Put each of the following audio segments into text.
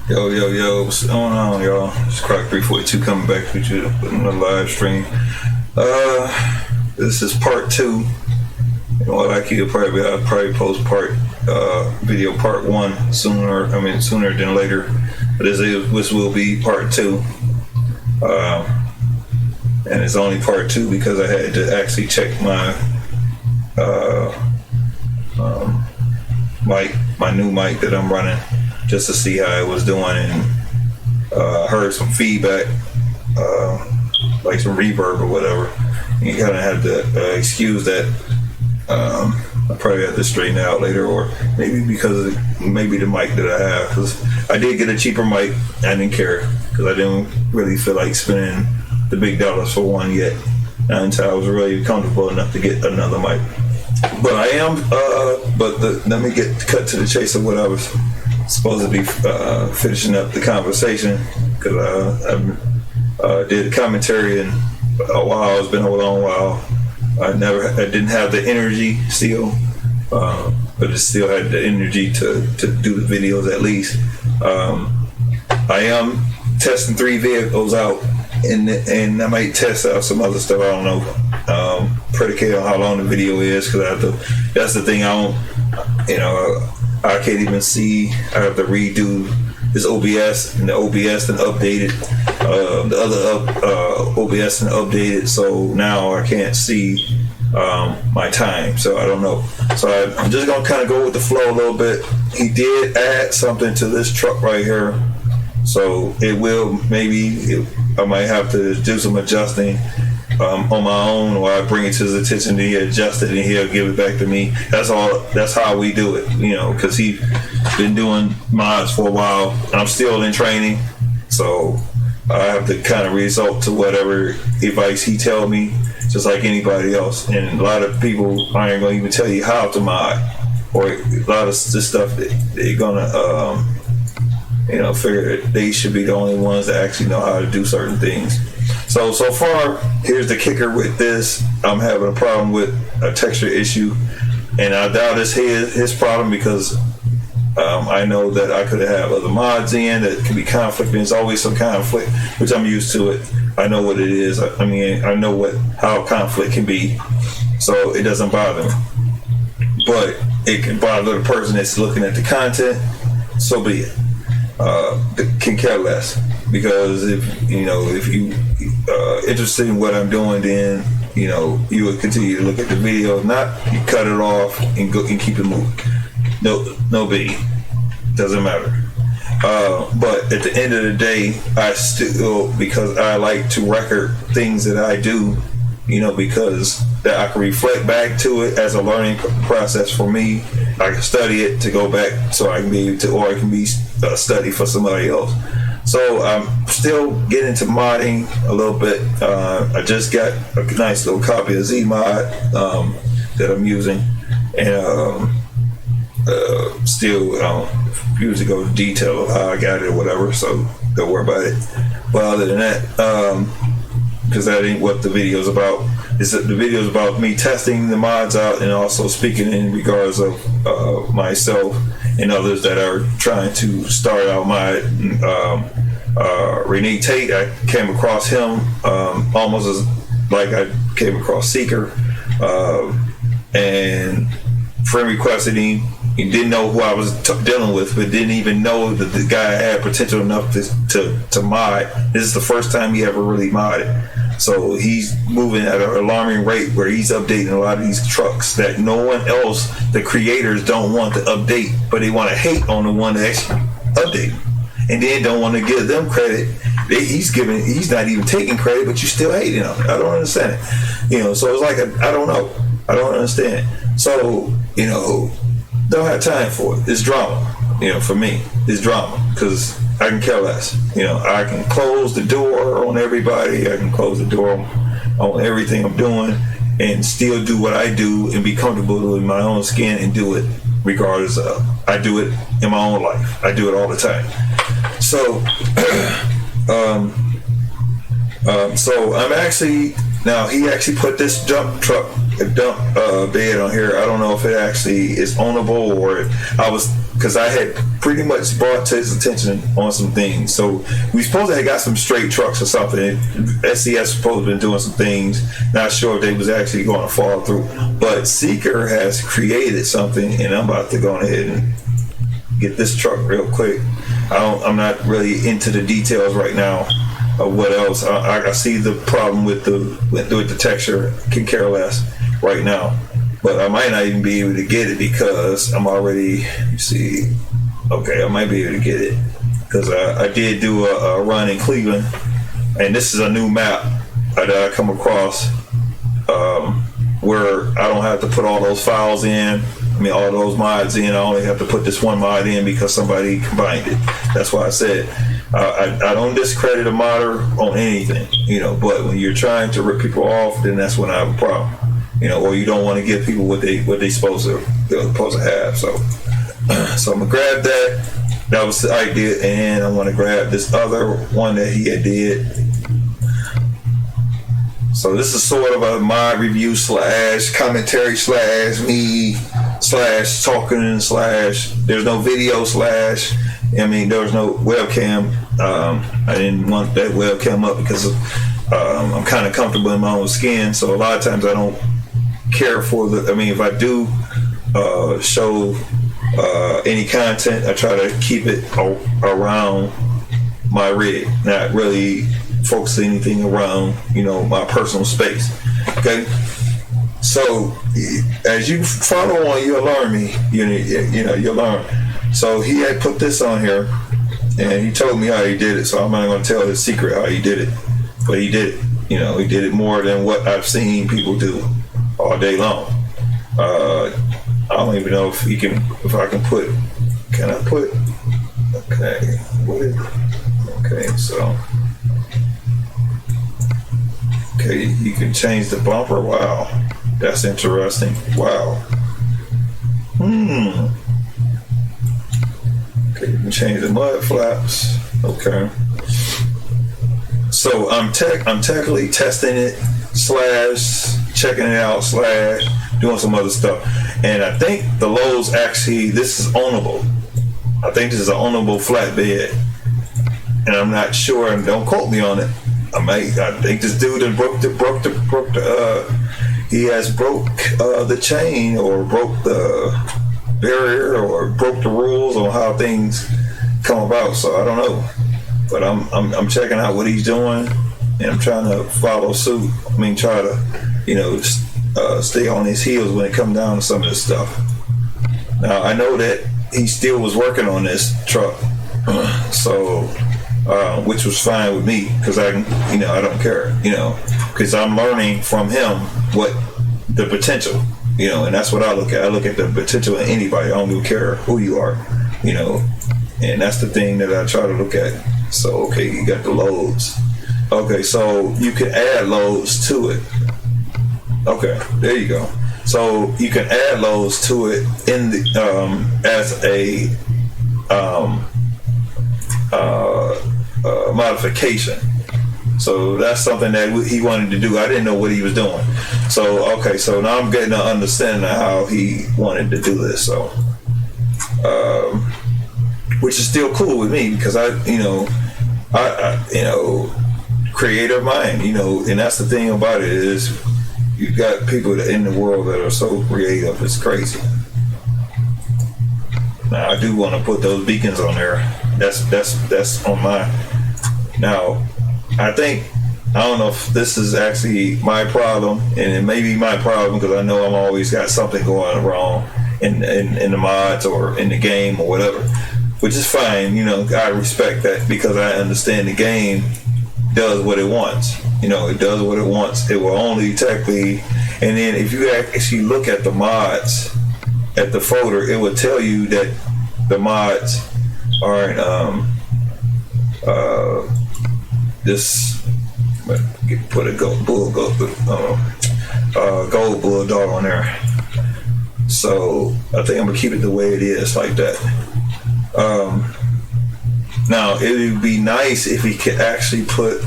Yo, yo, yo, what's going on, y'all? It's Croc 342 coming back with you on the live stream. This is part 2. You know, I'll probably post video part 1 sooner than later. But this will be part 2. And it's only part 2 because I had to actually check my my new mic that I'm running, just to see how it was doing, and heard some feedback, like some reverb or whatever. You kind of have to excuse that. I probably have to straighten it out later, or maybe because maybe the mic that I have, because I did get a cheaper mic. I didn't care because I didn't really feel like spending the big dollars for one yet, until I was really comfortable enough to get another mic. But I am, let me cut to the chase of what I was supposed to be finishing up the conversation, because I did commentary and a while. It's been a long while. I didn't have the energy still, but it still had the energy to do the videos at least. I am testing 3 vehicles out, and I might test out some other stuff. I don't know, predicated on how long the video is, because that's the thing. I can't even see. I have to redo this OBS, and the OBS then updated, the other OBS and updated, so now I can't see my time, so I don't know. So I'm just gonna kind of go with the flow a little bit. He did add something to this truck right here, so it will I might have to do some adjusting on my own, or I bring it to his attention, he adjust it and he'll give it back to me. That's how we do it, because he's been doing mods for a while, and I'm still in training, so I have to kind of resort to whatever advice he tells me, just like anybody else. And a lot of people aren't going to even tell you how to mod, or a lot of this stuff that they're gonna figure that they should be the only ones that actually know how to do certain things. So far, here's the kicker with this. I'm having a problem with a texture issue, and I doubt it's his problem, because I know that I could have other mods in that could be conflict. There's always some conflict, which I'm used to it. I know what it is. I know how conflict can be, so it doesn't bother me. But it can bother the person that's looking at the content. So be it. Can care less, because if you interested in what I'm doing, then you would continue to look at the video. If not, you cut it off and go and keep it moving. No biggie. Doesn't matter. But at the end of the day, I still, because I like to record things that I do, because that I can reflect back to it as a learning process for me. I can study it to go back, so I can be able to, or it can be a study for somebody else. So I'm still getting into modding a little bit. I just got a nice little copy of ZMod that I'm using, and still usually go into detail of how I got it or whatever, so don't worry about it. But other than that, because that ain't what the video is about. The video is about me testing the mods out, and also speaking in regards of myself and others that are trying to start out my Renee Tate. I came across him almost as like I came across Seeker, and friend requested him. He didn't know who I was dealing with, but didn't even know that the guy had potential enough to mod. This is the first time he ever really modded. So he's moving at an alarming rate, where he's updating a lot of these trucks that no one else, the creators, don't want to update, but they want to hate on the one that actually updated, and then don't want to give them credit. He's not even taking credit, but you still hating on it. I don't understand it. So it's like I don't know. I don't understand. So don't have time for it. It's drama. For me, it's drama, because I can care less. I can close the door on everybody. I can close the door on everything I'm doing, and still do what I do and be comfortable in my own skin and do it regardless of. I do it in my own life. I do it all the time. So, so I'm actually, now he actually put this dump bed on here. I don't know if it actually is ownable, or I was because I had pretty much brought to his attention on some things. So we supposed to have got some straight trucks or something. SCS supposed to have been doing some things. Not sure if they was actually going to follow through. But Seeker has created something, and I'm about to go ahead and get this truck real quick. I'm not really into the details right now of what else. I see the problem with the texture. Can care less right now. But I might not even be able to get it because I'm already, see, okay, I might be able to get it because I did do a run in Cleveland, and this is a new map that I come across where I don't have to put all those files in, all those mods in. I only have to put this one mod in because somebody combined it. That's why I said I don't discredit a modder on anything, but when you're trying to rip people off, then that's when I have a problem. Or you don't want to give people what they're supposed to have. So I'm gonna grab that. That was the idea, and I want to grab this other one that he had did. So this is sort of a mod review / commentary / me / talking / there's no video / there was no webcam. I didn't want that webcam up because I'm kind of comfortable in my own skin, so a lot of times I don't care for if I do show any content, I try to keep it around my rig, not really focus anything around my personal space. Okay, so as you follow on, you'll learn me. You'll learn. So he had put this on here, and he told me how he did it. So I'm not going to tell his secret how he did it, but he did it. He did it more than what I've seen people do all day long. I don't even know if I can put. Can I put? Okay. Okay. So. Okay, you can change the bumper. Wow, that's interesting. Wow. Okay, you can change the mud flaps. Okay. So I'm technically testing it / checking it out / doing some other stuff. And I think the lows actually, this is ownable. I think this is an ownable flatbed. And I'm not sure, and don't quote me on it. I think this dude has broke the chain or broke the barrier or broke the rules on how things come about. So I don't know. But I'm checking out what he's doing, and I'm trying to follow suit. Try to, stay on his heels when it comes down to some of this stuff. Now I know that he still was working on this truck, so which was fine with me because I don't care, because I'm learning from him what the potential, and that's what I look at. I look at the potential in anybody. I don't even care who you are, and that's the thing that I try to look at. So, okay, you got the loads. Okay, so you can add loads to it. Okay, there you go. So you can add loads to it in the as a modification. So that's something that he wanted to do. I didn't know what he was doing. So okay, so now I'm getting an understanding of how he wanted to do this. So which is still cool with me because I creative mind, and that's the thing about it is you got people in the world that are so creative, it's crazy. Now I do want to put those beacons on there. That's on mine. Now I don't know if this is actually my problem, and it may be my problem because I know I'm always got something going wrong in the mods or in the game or whatever, which is fine. I respect that because I understand the game does what it wants. It does what it wants. It will only technically, and then if you actually look at the mods at the folder, it will tell you that the mods aren't put a gold bulldog on there. So I think I'm gonna keep it the way it is, like that. Now it would be nice if he could actually put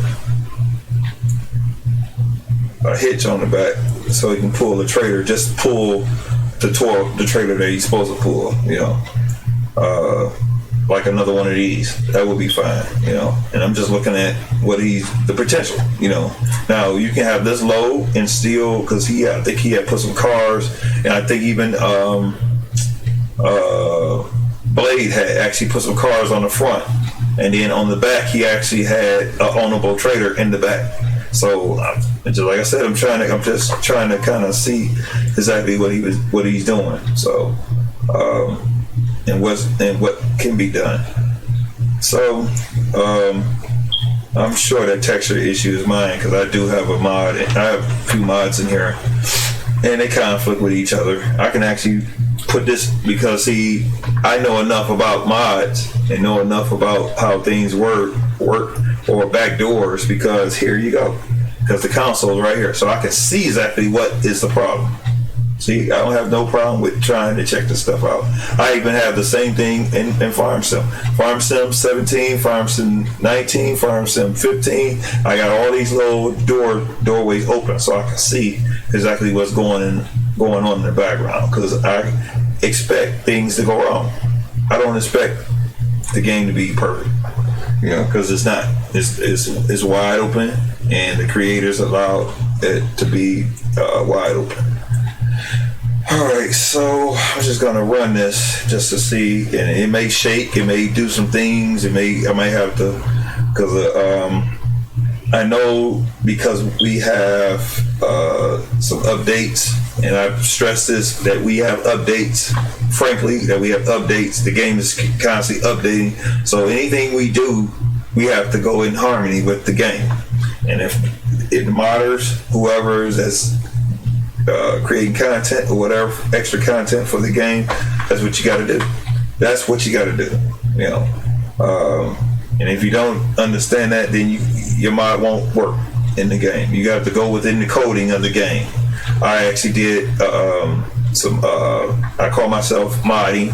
a hitch on the back so he can pull the trailer. Just pull the trailer that he's supposed to pull. like another one of these. That would be fine, you know. And I'm just looking at the potential, you know. Now you can have this low and still, because I think he had put some cars, and I think even Blade had actually put some cars on the front, and then on the back he actually had an ownable trader in the back. So just like I said, I'm just trying to kind of see exactly what he's doing. So and what can be done. So I'm sure that texture issue is mine, because I do have a mod. I have a few mods in here, and they conflict with each other. I can actually put this, because I know enough about mods and know enough about how things work or backdoors, because here you go, because the console is right here, so I can see exactly what is the problem. See, I don't have no problem with trying to check this stuff out. I even have the same thing in Farm Sim. Farm Sim 17, Farm Sim 19, Farm Sim 15. I got all these little doorways open, so I can see exactly what's going on in the background, because I expect things to go wrong. I don't expect the game to be perfect, you know, because it's not. It's wide open, and the creators allowed it to be wide open. Alright, so I'm just gonna run this just to see, and it may shake, it may do some things, I might have to, because I know, because we have some updates, and I've stressed this, that we have updates, frankly, that we have updates. The game is constantly updating, so anything we do, we have to go in harmony with the game. And if it modders, whoever is creating content or whatever, extra content for the game, that's what you got to do. That's what you got to do, you know. And if you don't understand that, then your mod won't work in the game. You got to go within the coding of the game. I actually did I call myself modding,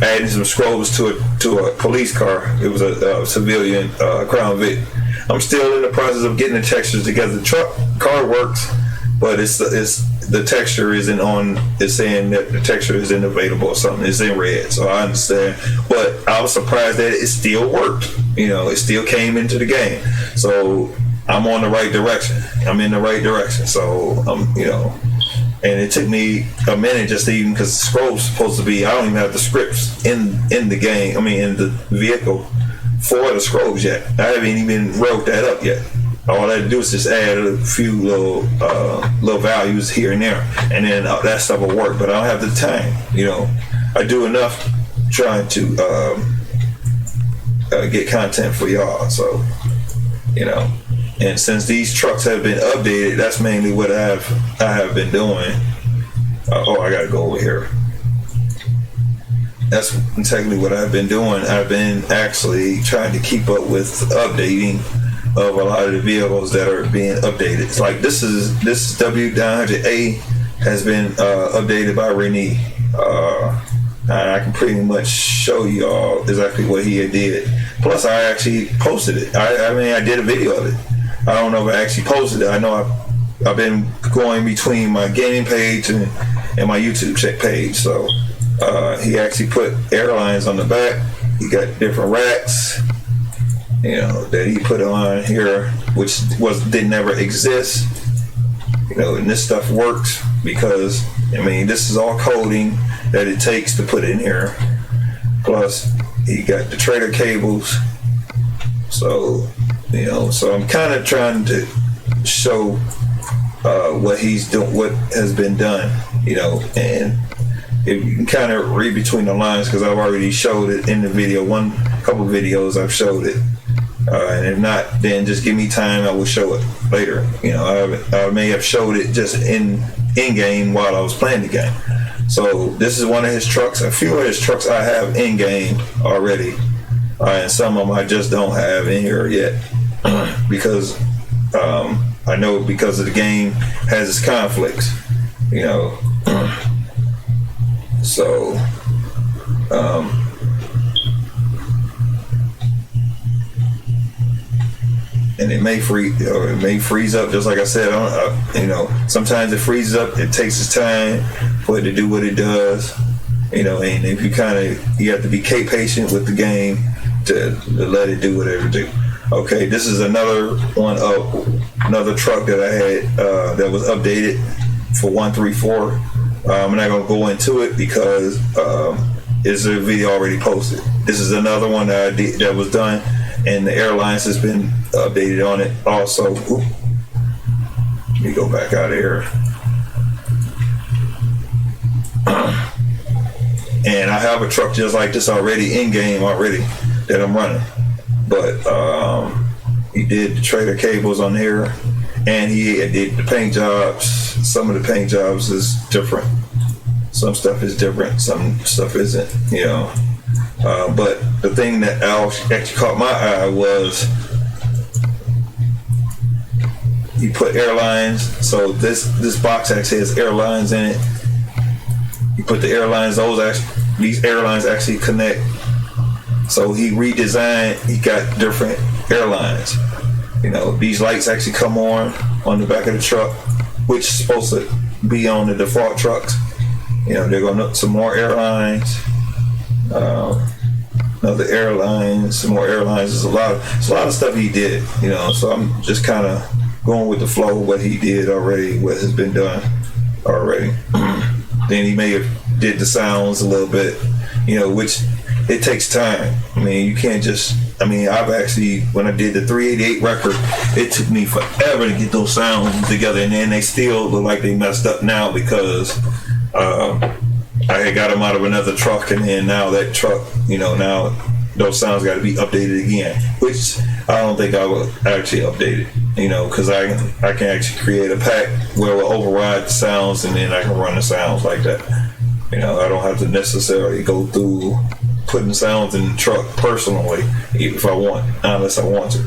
adding some scrolls to a police car. It was a civilian Crown Vic. I'm still in the process of getting the textures together. The car works, but it's the texture isn't on. It's saying that the texture isn't available or something. It's in red, so I understand. But I was surprised that it still worked. You know, it still came into the game. So I'm on the right direction. I'm in the right direction. So you know, and it took me a minute just to even, because the scroll's supposed to be. I don't even have the scripts in the game. I mean, in the vehicle for the scrolls yet. I haven't even wrote that up yet. All I had to do is just add a few little values here and there, and then that stuff will work. But I don't have the time, you know. I do enough trying to get content for y'all, so you know. And since these trucks have been updated, that's mainly what I have been doing. I gotta go over here. That's technically what I've been doing. I've been actually trying to keep up with updating of a lot of the vehicles that are being updated. It's like this W900A has been updated by Renee. I can pretty much show you all exactly what he did. Plus, I actually posted it. I mean, I did a video of it. I don't know if I actually posted it. I know I've been going between my gaming page and my YouTube page. So he actually put airlines on the back. He got different racks, you know, that he put on here, which didn't ever exist. You know, and this stuff works because, I mean, this is all coding that it takes to put in here. Plus, he got the trader cables. So, you know, so I'm kind of trying to show what he's doing, what has been done, you know, and if you can kind of read between the lines, because I've already showed it in the video. Couple videos I've showed it. And if not, then just give me time. I will show it later. You know, I may have showed it just in game while I was playing the game. So this is one of his trucks. A few of his trucks I have in game already, and some of them I just don't have in here yet because I know because of the game has its conflicts. You know, so. And it may freeze up, just like I said. You know, sometimes it freezes up. It takes its time for it to do what it does. And if you have to be patient with the game to let it do whatever it do. Okay, this is another truck that I had that was updated for 134. I'm not gonna go into it because it's a video already posted. This is another one that I did that was done, and the airlines has been updated on it also. Let me go back out of here. And I have a truck just like this already in game that I'm running. But he did the trailer cables on here, and he did the paint jobs. Some of the paint jobs is different. Some stuff is different. Some stuff isn't. But the thing that actually caught my eye was he put airlines. So this box actually has airlines in it. He put the airlines. These airlines actually connect. So he redesigned. He got different airlines. These lights actually come on the back of the truck, which is supposed to be on the default trucks. They're going to some more airlines. Another airlines, some more airlines. There's a lot of stuff he did. So I'm just kind of going with the flow of what he did already, what has been done already. Then he may have did the sounds a little bit, which it takes time. You can't just. I've actually, when I did the 388 record, it took me forever to get those sounds together, and then they still look like they messed up now because I had got them out of another truck, and then now that truck, now those sounds got to be updated again, which I don't think I will actually update it, because I can actually create a pack where it will override the sounds, and then I can run the sounds like that. I don't have to necessarily go through putting sounds in the truck personally, if I want, unless I want to.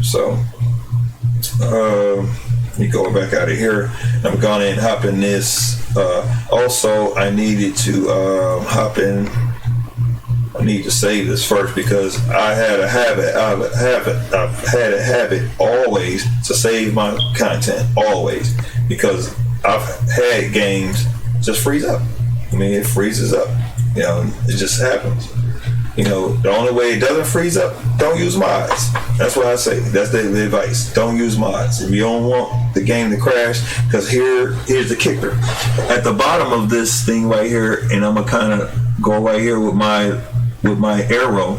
So, let me go back out of here. I'm gonna hop in this. Also, I needed to hop in. I need to save this first because I had a habit. I've had a habit always to save my content always, because I've had games just freeze up. It freezes up. It just happens. The only way it doesn't freeze up, don't use mods. That's what I say. That's the advice. Don't use mods. If you don't want the game to crash, because here's the kicker. At the bottom of this thing right here, and I'm gonna kind of go right here with my arrow,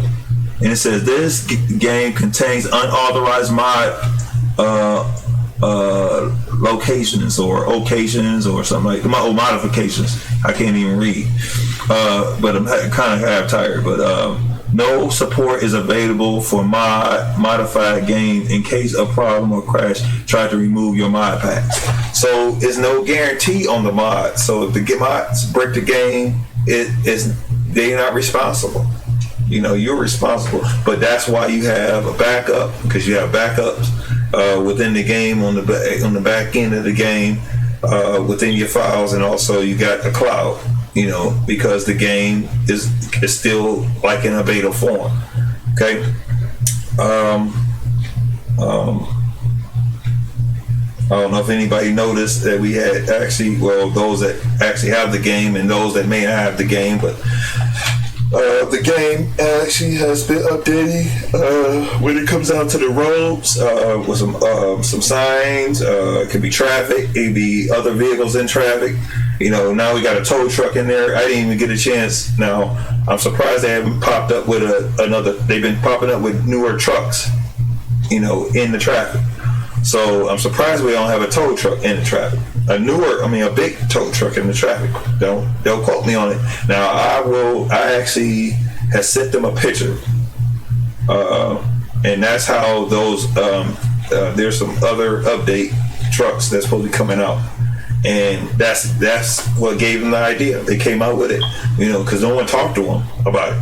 and it says this game contains unauthorized mod locations or occasions or something like modifications. I can't even read, but I'm kind of half tired. But no support is available for modified game in case of problem or crash. Try to remove your mod pack. So there's no guarantee on the mod. So if the mods break the game, they're not responsible. You're responsible. But that's why you have a backup, because you have backups within the game on the back end of the game, within your files, and also you got a cloud. Because the game is still like in a beta form. Okay. I don't know if anybody noticed that we had those that actually have the game and those that may not have the game, but the game actually has been updated when it comes down to the roads, with some signs. It could be traffic, it could be other vehicles in traffic. Now we got a tow truck in there. I didn't even get a chance. Now I'm surprised they haven't popped up with another. They've been popping up with newer trucks, in the traffic. So I'm surprised we don't have a tow truck in the traffic. A big tow truck in the traffic. Don't quote me on it. Now I actually have sent them a picture, and that's how those. There's some other update trucks that's supposed to be coming out, and that's what gave them the idea. They came out with it, because no one talked to them about it.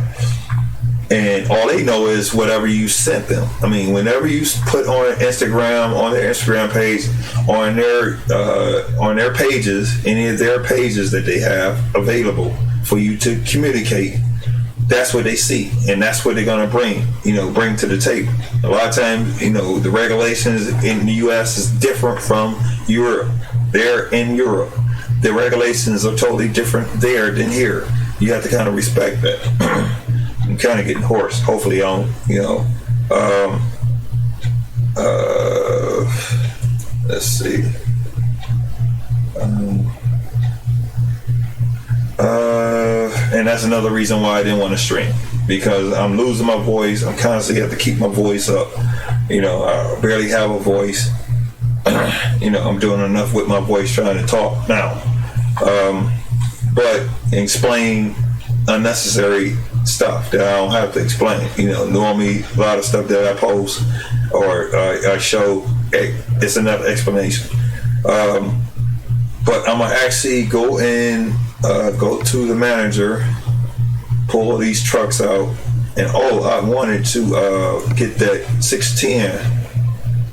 And all they know is whatever you sent them. Whenever you put on Instagram, on their Instagram page, on their pages, any of their pages that they have available for you to communicate, that's what they see, and that's what they're gonna bring to the table. A lot of times, the regulations in the U.S. is different from Europe. They're in Europe. the regulations are totally different there than here. You have to kind of respect that. I'm kind of getting hoarse. Hopefully I don't, let's see. And that's another reason why I didn't want to stream, because I'm losing my voice. I'm constantly have to keep my voice up. I barely have a voice. I'm doing enough with my voice trying to talk now. But explain unnecessary stuff that I don't have to explain. Normally a lot of stuff that I post or I show, it's enough explanation. But I'm gonna actually go to the manager, pull these trucks out, and I wanted to get that 610.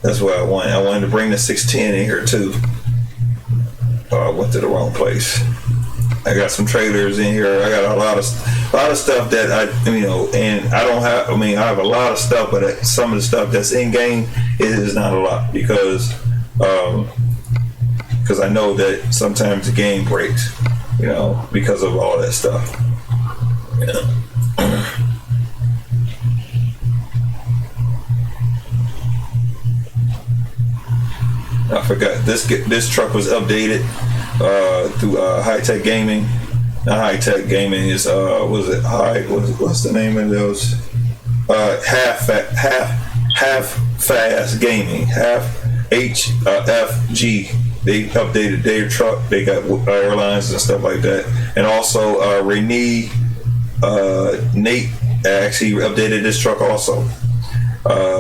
That's what I wanted. I wanted to bring the 610 in here too. I went to the wrong place. I got some trailers in here. I got a lot of stuff that and I don't have. I have a lot of stuff, but some of the stuff that's in game is not a lot because I know that sometimes the game breaks, because of all that stuff. I forgot this truck was updated through High Tech Gaming. Not High Tech Gaming is what's the name of those? Half Fast Gaming, Half HFG. They updated their truck. They got airlines and stuff like that, and also Nate actually updated this truck also.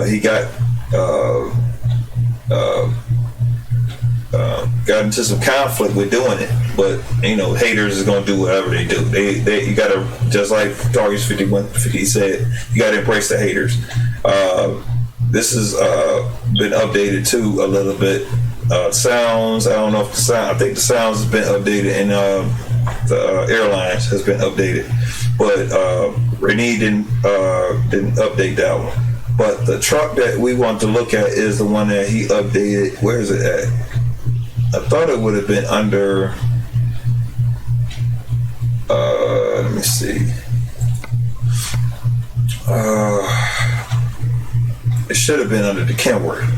He got into some conflict with doing it, but haters is gonna do whatever they do. You gotta, just like Target's 5150 said, you gotta embrace the haters. This has been updated too a little bit. Sounds, I don't know if I think the sounds has been updated, and the airlines has been updated, but Renee didn't update that one. But the truck that we want to look at is the one that he updated. Where is it at? I thought it would have been under, let me see. It should have been under the Kenworth.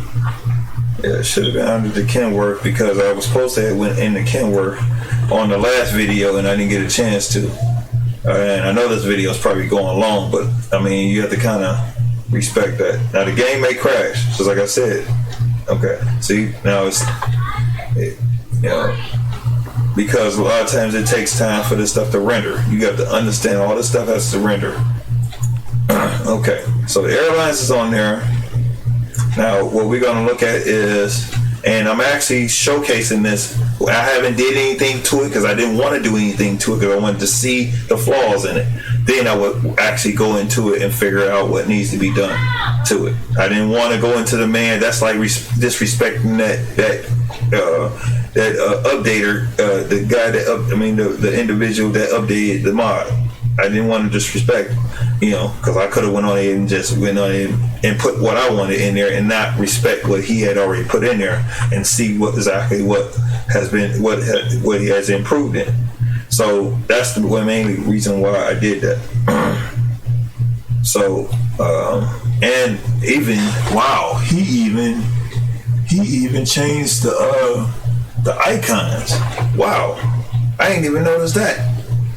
Yeah, it should have been under the Kenworth, because I was supposed to have went in the Kenworth on the last video and I didn't get a chance to. And I know this video is probably going long, but you have to kind of respect that. Now the game may crash, just like I said. Okay, see, now it's, because a lot of times it takes time for this stuff to render. You have to understand all this stuff has to render. Okay, so the airlines is on there. Now what we're going to look at is, and I'm actually showcasing this, I haven't did anything to it because I didn't want to do anything to it because I wanted to see the flaws in it. Then I would actually go into it and figure out what needs to be done to it. I didn't want to go into the man. That's like disrespecting that updater, the guy that the individual that updated the mod. I didn't want to disrespect, because I could have went on it and just went on it and put what I wanted in there and not respect what he had already put in there and see what he has improved in. So that's the main reason why I did that. So and even he even changed the icons. Wow, I didn't even notice that.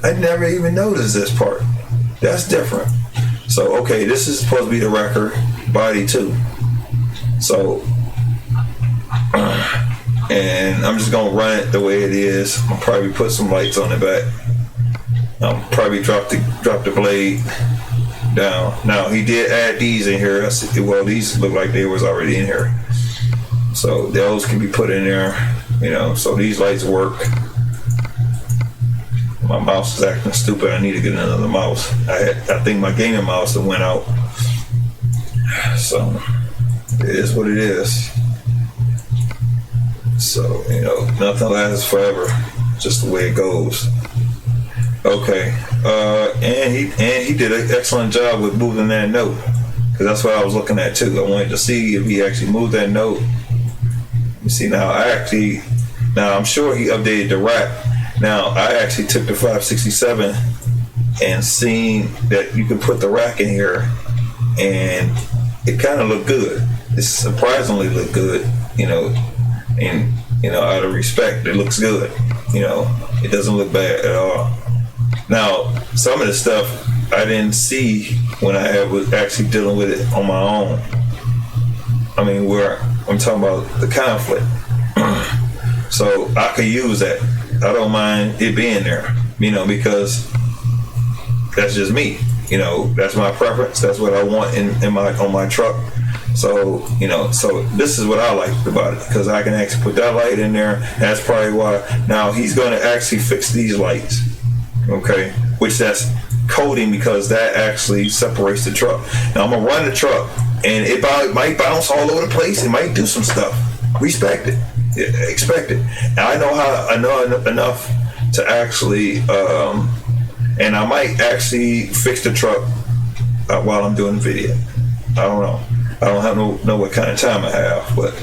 I never even noticed this part. That's different. So okay, this is supposed to be the record body too. So and I'm just gonna run it the way it is. I'll probably put some lights on the back. I'll probably drop the blade down. Now he did add these in here. Well, these look like they was already in here, so those can be put in there. So these lights work. My mouse is acting stupid. I need to get another mouse. I think my gaming mouse that went out. So it is what it is. So nothing lasts forever. Just the way it goes. Okay. And he did an excellent job with moving that note, because that's what I was looking at too. I wanted to see if he actually moved that note. You see, now I actually Now I'm sure he updated the rack. Now I actually took the 567 and seen that you can put the rack in here, and it kind of looked good. It surprisingly looked good, and out of respect, it looks good. It doesn't look bad at all. Now, some of the stuff I didn't see when I was actually dealing with it on my own. I mean, where I'm talking about the conflict. So I could use that. I don't mind it being there, because that's just me. That's my preference. That's what I want on my truck. So, so this is what I like about it, because I can actually put that light in there. That's probably why. Now he's going to actually fix these lights, okay? Which that's coding, because that actually separates the truck. Now I'm going to run the truck, and it might bounce all over the place. It might do some stuff. Respect it. Expect it. And I know enough to actually, and I might actually fix the truck while I'm doing the video. I don't know. I don't know what kind of time I have, but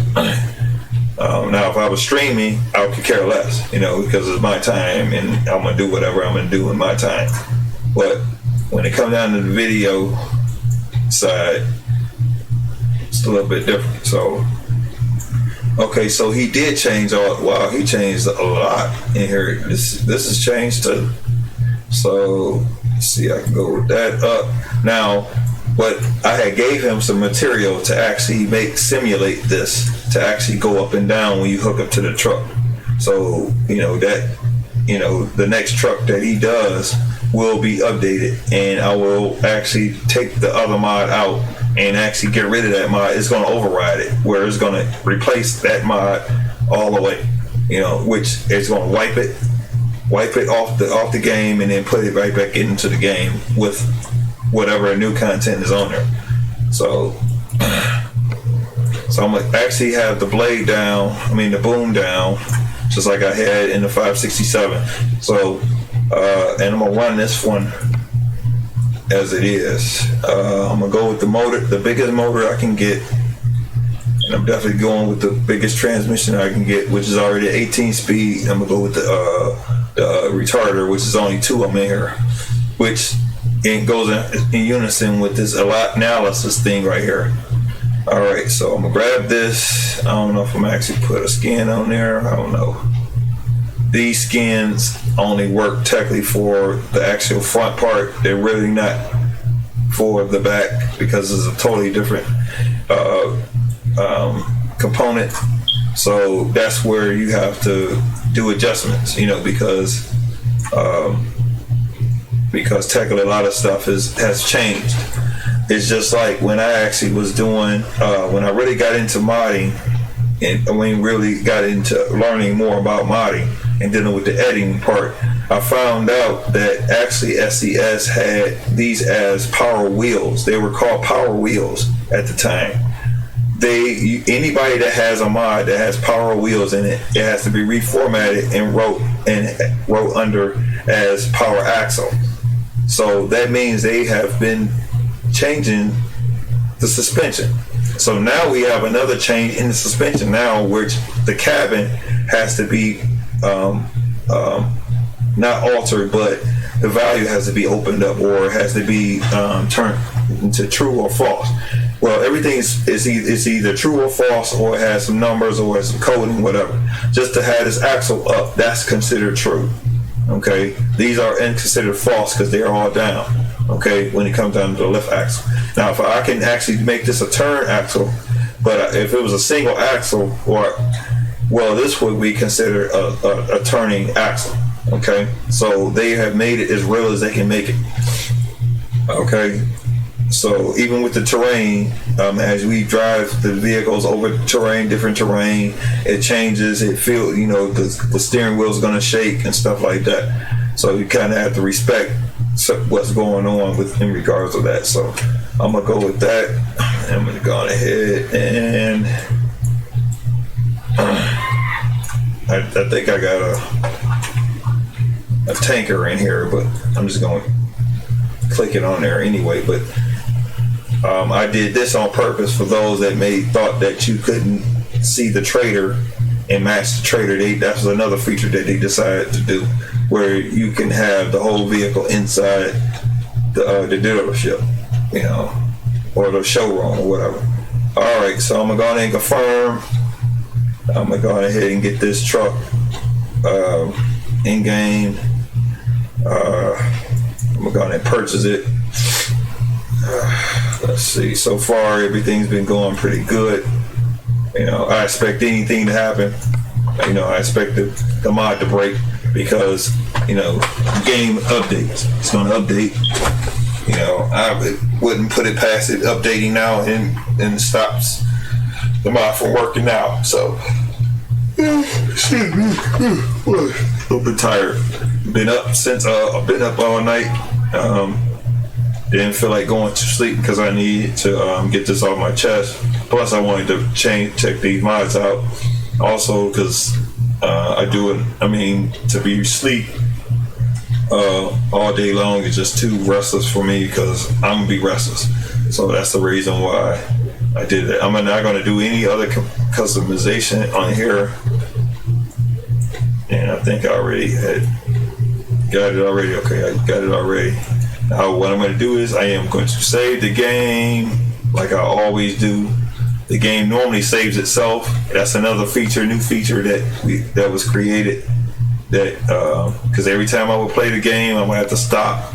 now if I was streaming, I could care less, because it's my time and I'm gonna do whatever I'm gonna do in my time. But when it comes down to the video side, it's a little bit different. So, okay, so he did change he changed a lot in here. This has changed too. So, let's see, I can go with that up. Now, but I had gave him some material to actually simulate this, to actually go up and down when you hook up to the truck. So, the next truck that he does will be updated, and I will actually take the other mod out and actually get rid of that mod. It's going to override it, where it's going to replace that mod all the way, which is going to wipe it off the game, and then put it right back into the game with whatever new content is on there. So I'm gonna actually have the blade down, the boom down, just like I had in the 567. So and I'm gonna run this one as it is. I'm gonna go with the motor, the biggest motor I can get, and I'm definitely going with the biggest transmission I can get, which is already 18 speed. I'm gonna go with the retarder, which is only 2 of them in here, which it goes in unison with this analysis thing right here. All right, so I'm gonna grab this. I don't know if I'm gonna actually put a skin on there. I don't know. These skins only work technically for the actual front part. They're really not for the back, because it's a totally different component. So that's where you have to do adjustments, because technically a lot of stuff has changed. It's just like when I actually was doing, when I really got into modding, and really got into learning more about modding and dealing with the editing part, I found out that actually SES had these as power wheels. They were called power wheels at the time. Anybody that has a mod that has power wheels in it, it has to be reformatted and wrote under as power axle. So that means they have been changing the suspension. So now we have another change in the suspension now, which the cabin has to be not altered, but the value has to be opened up, or it has to be turned into true or false. Well, everything is either true or false, or it has some numbers, or some coding, whatever. Just to have this axle up, that's considered true. Okay, these are considered false because they are all down. Okay, when it comes down to the lift axle. Now, if I can actually make this a turn axle, but if it was a single axle, this would be considered a turning axle. Okay, so they have made it as real as they can make it. Okay, so even with the terrain, as we drive the vehicles over terrain, different terrain, it changes. It feels, the steering wheel is going to shake and stuff like that. So you kind of have to respect what's going on in regards to that. So I'm gonna go with that. I'm gonna go on ahead and I think I got a tanker in here, but I'm just going to click it on there anyway. But I did this on purpose for those that thought that you couldn't see the trader and match the trailer. That was another feature that they decided to do, where you can have the whole vehicle inside the dealership, you know, or the showroom or whatever. All right, so I'm gonna go ahead and confirm. I'm gonna go ahead and get this truck in game. I'm gonna go ahead and purchase it. Let's see. So far, everything's been going pretty good. You know, I expect anything to happen. You know, I expect the mod to break because, you know, game updates. It's gonna update. You know, I wouldn't put it past it updating now and stops the mod from working now. So, excuse me, a little bit tired. Been up since I've been up all night. Didn't feel like going to sleep because I needed to get this off my chest. Plus, I wanted to check these mods out. Also, because I do it. I mean, to be asleep all day long is just too restless for me because I'm gonna be restless. So that's the reason why I did it. I'm not gonna do any other customization on here. And I think I already got it already. Okay, I got it already. Now what I'm going to do is I am going to save the game like I always do. The game normally saves itself. That's another feature, new feature that was created. That because every time I would play the game, I'm gonna have to stop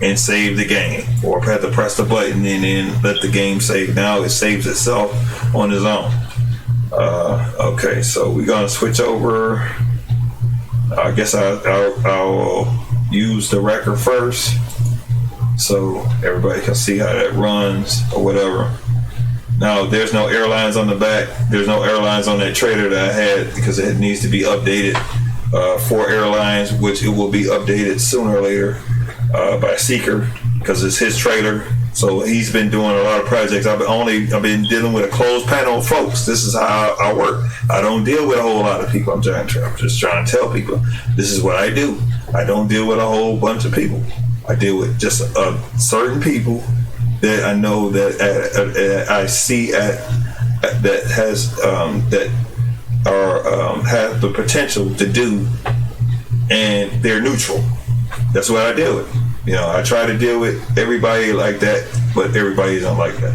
and save the game, or have to press the button and then let the game save. Now it saves itself on its own. Okay, so we're gonna switch over. I guess I'll use the record first, so everybody can see how that runs or whatever. Now, there's no airlines on the back. There's no airlines on that trailer that I had because it needs to be updated for airlines, which it will be updated sooner or later by Seeker because it's his trailer. So he's been doing a lot of projects. I've been dealing with a closed panel of folks. This is how I work. I don't deal with a whole lot of people. I'm just trying to tell people this is what I do. I don't deal with a whole bunch of people. I deal with just certain people that I know that I see that has that are have the potential to do, and they're neutral. That's what I deal with. You know, I try to deal with everybody like that, but everybody isn't like that.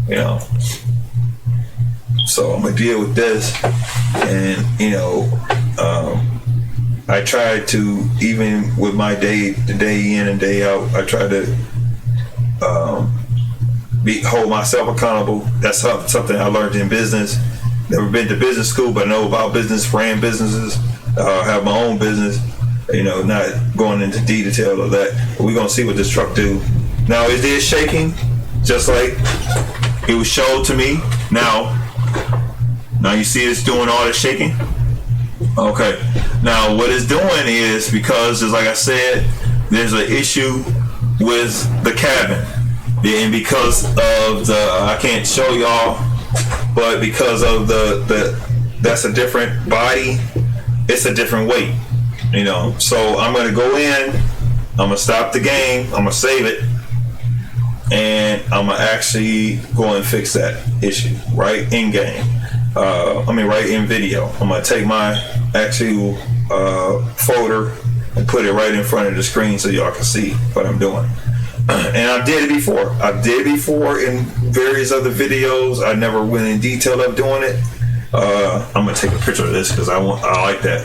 You know, so I'm gonna deal with this, and you know, I try to, even with my day in and day out, I try to hold myself accountable. That's something I learned in business. Never been to business school, but I know about business, ran businesses, have my own business. You know, not going into detail of that. But we're gonna see what this truck do. Now, it is shaking, just like it was showed to me. Now you see it's doing all this shaking. Okay. Now, what it's doing is because, just like I said, there's an issue with the cabin, and because of I can't show y'all, but because of that's a different body, it's a different weight. You know, so I'm gonna go in, I'm gonna stop the game, I'm gonna save it, and I'm gonna actually go and fix that issue right in game. Right in video. I'm gonna take my actual folder and put it right in front of the screen so y'all can see what I'm doing. And I did it before. I did it before in various other videos. I never went in detail of doing it. I'm gonna take a picture of this because I like that.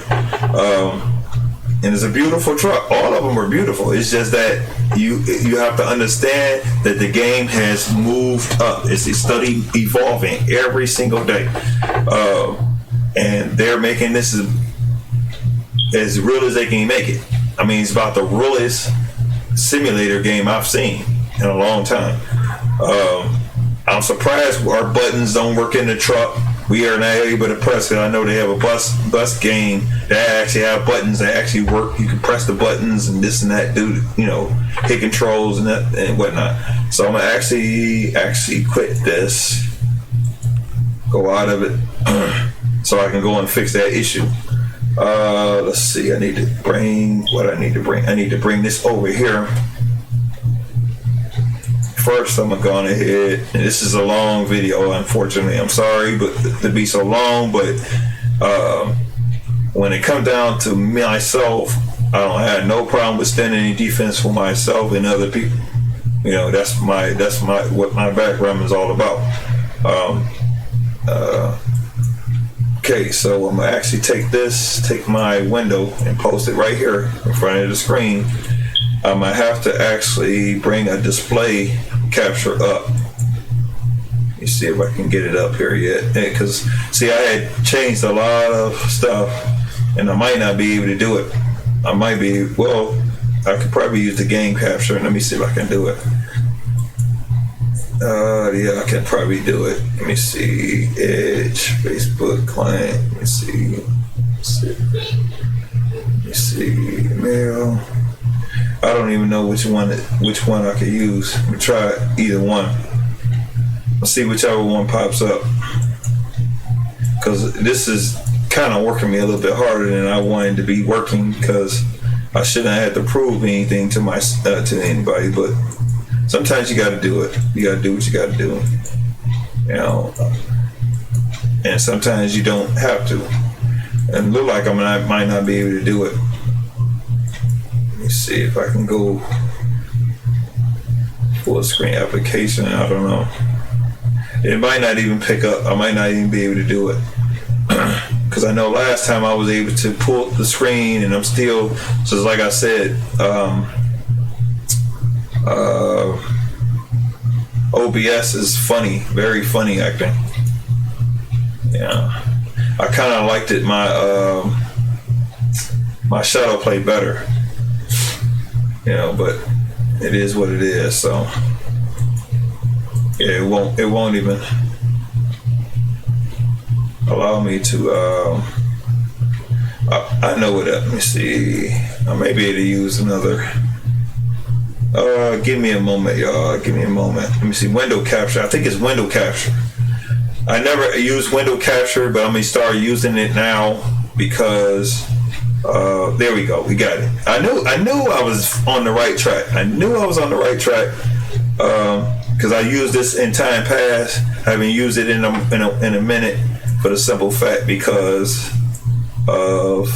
And it's a beautiful truck. All of them are beautiful. It's just that you have to understand that the game has moved up. It's study evolving every single day, and they're making this as real as they can make it. I mean, it's about the realest simulator game I've seen in a long time. I'm surprised our buttons don't work in the truck. We are not able to press it. I know they have a bus game that actually have buttons that actually work. You can press the buttons and this and that, do hit controls and that and whatnot. So I'm gonna actually quit this, go out of it, so I can go and fix that issue. Let's see. I need to bring this over here. First, I'm gonna go on ahead, and this is a long video, unfortunately. I'm sorry, but to be so long, but When it comes down to myself, I don't have no problem with standing any defense for myself and other people. You know, that's what my background is all about. Okay, so I'm gonna actually take my window and post it right here in front of the screen. I'm gonna have to actually bring a display capture up. You see if I can get it up here yet, because see, I had changed a lot of stuff and I might not be able to do it. I might be, well, I could probably use the game capture. Let me see if I can do it. Yeah, I can probably do it. Let me see. Edge, Facebook client. Let me see. Let me see. Mail. I don't even know which one I could use. Let me try either one. Let's see whichever one pops up. Because this is kind of working me a little bit harder than I wanted to be working, because I shouldn't have had to prove anything to anybody, but sometimes you got to do it. You got to do what you got to do, you know. And sometimes you don't have to. And it look like I might not be able to do it. Let me see if I can go full screen application. I don't know. It might not even pick up. I might not even be able to do it. Because I know last time I was able to pull the screen, and I'm still, just like I said, OBS is funny, very funny acting. Yeah, I kind of liked it. My shadow play better, you know, but it is what it is. So yeah, it won't even allow me to. I know it. Let me see. I may be able to use another. Give me a moment, y'all. Give me a moment. Let me see. Window capture. I think it's window capture. I never used window capture, but I'm gonna start using it now because there we go. We got it. I knew I was on the right track. I knew I was on the right track because I used this in time past. I haven't used it in a minute for the simple fact because of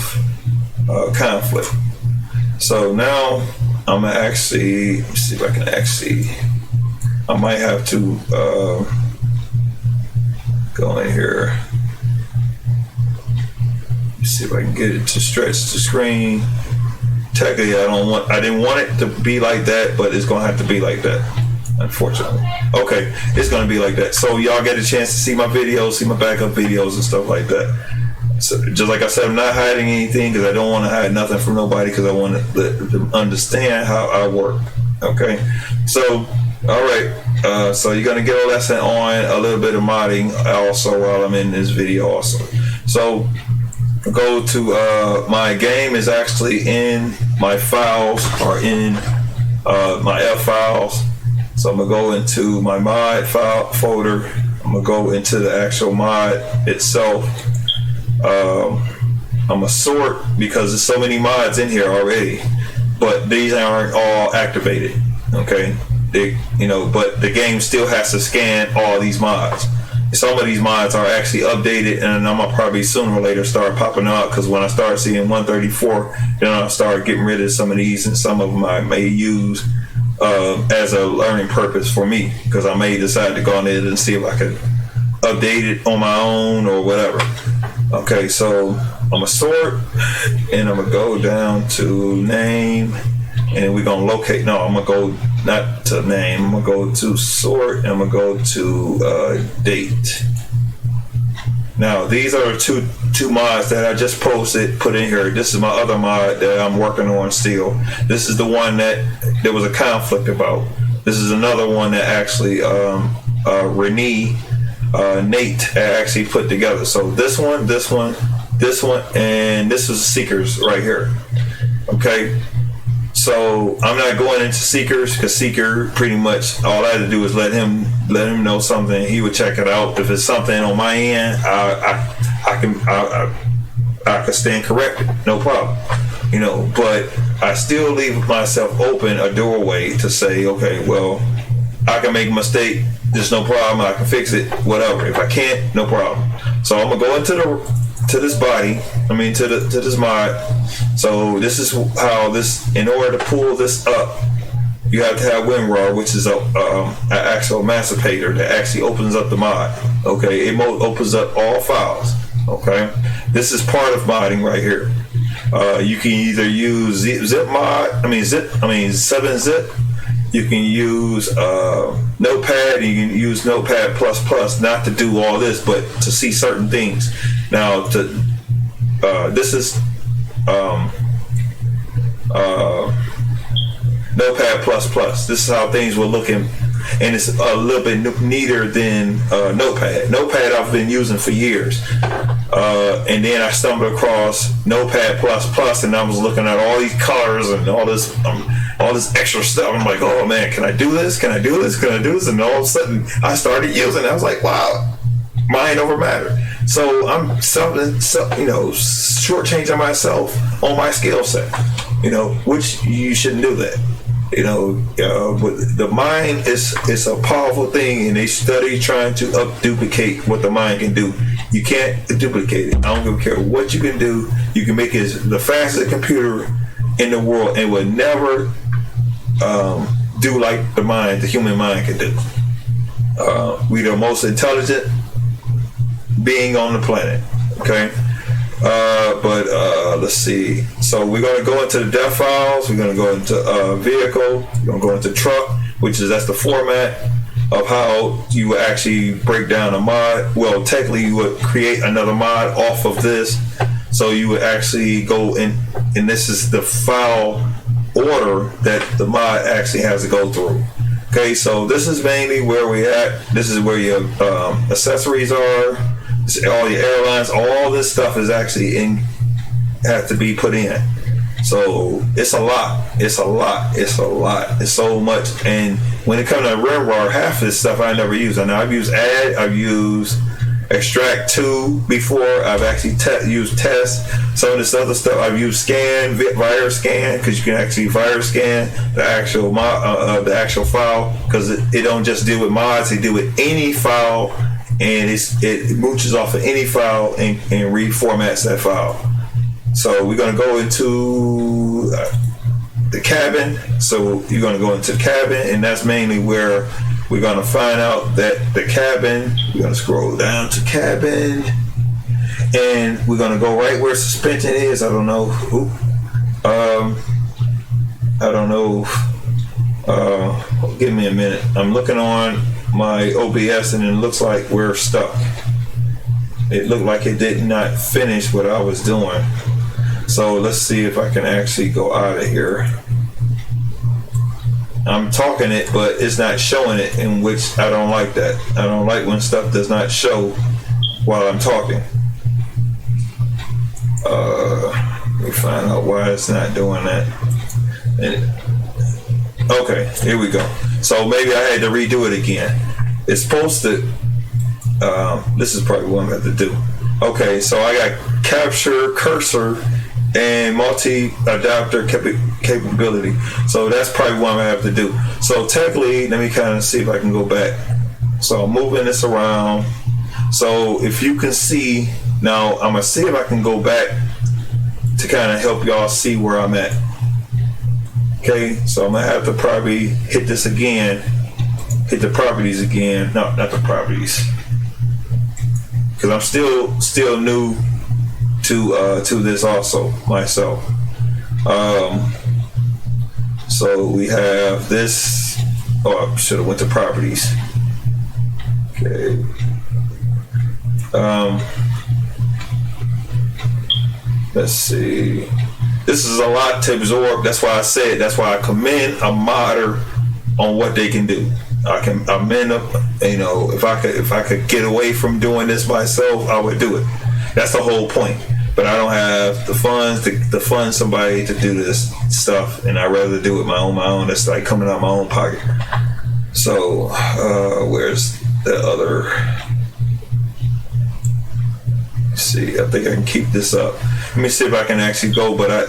conflict. So now I'm gonna actually see if I can actually. I might have to go in here. See if I can get it to stretch the screen. Technically, I didn't want it to be like that, but it's gonna have to be like that, unfortunately. Okay, it's gonna be like that. So y'all get a chance to see my videos, see my backup videos and stuff like that. So just like I said, I'm not hiding anything because I don't want to hide nothing from nobody, because I want to understand how I work. Okay, so all right, so you're gonna get a lesson on a little bit of modding also while I'm in this video also. So go to my game is actually in my files, or in my F files. So I'm gonna go into my mod file folder. I'm gonna go into the actual mod itself. I'm gonna sort because there's so many mods in here already, but these aren't all activated. Okay, but the game still has to scan all these mods. Some of these mods are actually updated, and I'm gonna probably sooner or later start popping out, because when I start seeing 134, then I'll start getting rid of some of these, and some of them I may use as a learning purpose for me, because I may decide to go on it and see if I can update it on my own or whatever. Okay, so I'm gonna sort, and I'm gonna go down to name, and we're gonna locate. No, I'm gonna go not to name. I'm gonna go to sort, and I'm gonna go to date. Now these are two mods that I just put in here. This is my other mod that I'm working on still. This is the one that there was a conflict about. This is another one that actually Nate actually put together. So this one, and this is Seekers right here. Okay, so I'm not going into Seekers, because Seeker pretty much all I had to do is let him know something. He would check it out. If it's something on my end, I can stand corrected, no problem. But I still leave myself open a doorway to say, okay, well, I can make a mistake. There's no problem. I can fix it. Whatever. If I can't, no problem. So I'm gonna go into this body. I mean to this mod. So this is how this. In order to pull this up, you have to have WinRAR, which is an actual emancipator that actually opens up the mod. Okay, it opens up all files. Okay, this is part of modding right here. You can either use zip mod. 7-zip. You can use Notepad. You can use Notepad++, not to do all this, but to see certain things. Now, this is Notepad++. This is how things were looking, and it's a little bit neater than Notepad. Notepad I've been using for years, and then I stumbled across Notepad++, and I was looking at all these colors and all this extra stuff. I'm like, oh man, can I do this? Can I do this? Can I do this? And all of a sudden, I started using it. I was like, wow, mind over matter. So I'm shortchanging myself on my skill set, which you shouldn't do that. But the mind is a powerful thing, and they study trying to duplicate what the mind can do. You can't duplicate it. I don't care what you can do. You can make it the fastest computer in the world, and will never do like the human mind can do. We're the most intelligent being on the planet. Okay. But let's see. So we're going to go into the dev files. We're going to go into vehicle. We're going to go into truck, that's the format of how you would actually break down a mod. Well, technically you would create another mod off of this. So you would actually go in, and this is the file order that the mod actually has to go through. Okay, so this is mainly where we at. This is where your accessories are. All your airlines, all this stuff is actually have to be put in. So it's a lot. It's so much. And when it comes to WinRAR, half of this stuff I never use. And I've used add, I've used extract 2 before. I've actually used test. Some of this other stuff I've used scan, virus scan, because you can actually virus scan the actual file, because it don't just deal with mods, it deal with any file. And it mooches off of any file and reformats that file. So we're going to go into the cabin. So you're going to go into the cabin, and that's mainly where we're going to find out that the cabin, we're going to scroll down to cabin, and we're going to go right where suspension is. I don't know. Give me a minute. I'm looking on my OBS, and it looks like we're stuck. It looked like it did not finish what I was doing. So let's see if I can actually go out of here. I'm talking it, but it's not showing it, in which I don't like that. I don't like when stuff does not show while I'm talking. Let me find out why it's not doing that. Okay, here we go. So maybe I had to redo it again. It's supposed to, this is probably what I'm going to have to do. Okay, so I got capture, cursor, and multi-adapter capability. So that's probably what I'm going to have to do. So technically, let me kind of see if I can go back. So I'm moving this around. So if you can see, now I'm going to see if I can go back to kind of help y'all see where I'm at. Okay, so I'm gonna have to probably hit this again, hit the properties again. No, not the properties, because I'm still new to this also myself. So we have this. Oh, I should have went to properties. Okay. Let's see. This is a lot to absorb. That's why I commend a modder on what they can do. I commend them. If I could get away from doing this myself, I would do it. That's the whole point. But I don't have the funds to fund somebody to do this stuff, and I'd rather do it my own. It's like coming out of my own pocket. So where's the other? Let's see, I think I can keep this up. Let me see if I can actually go, but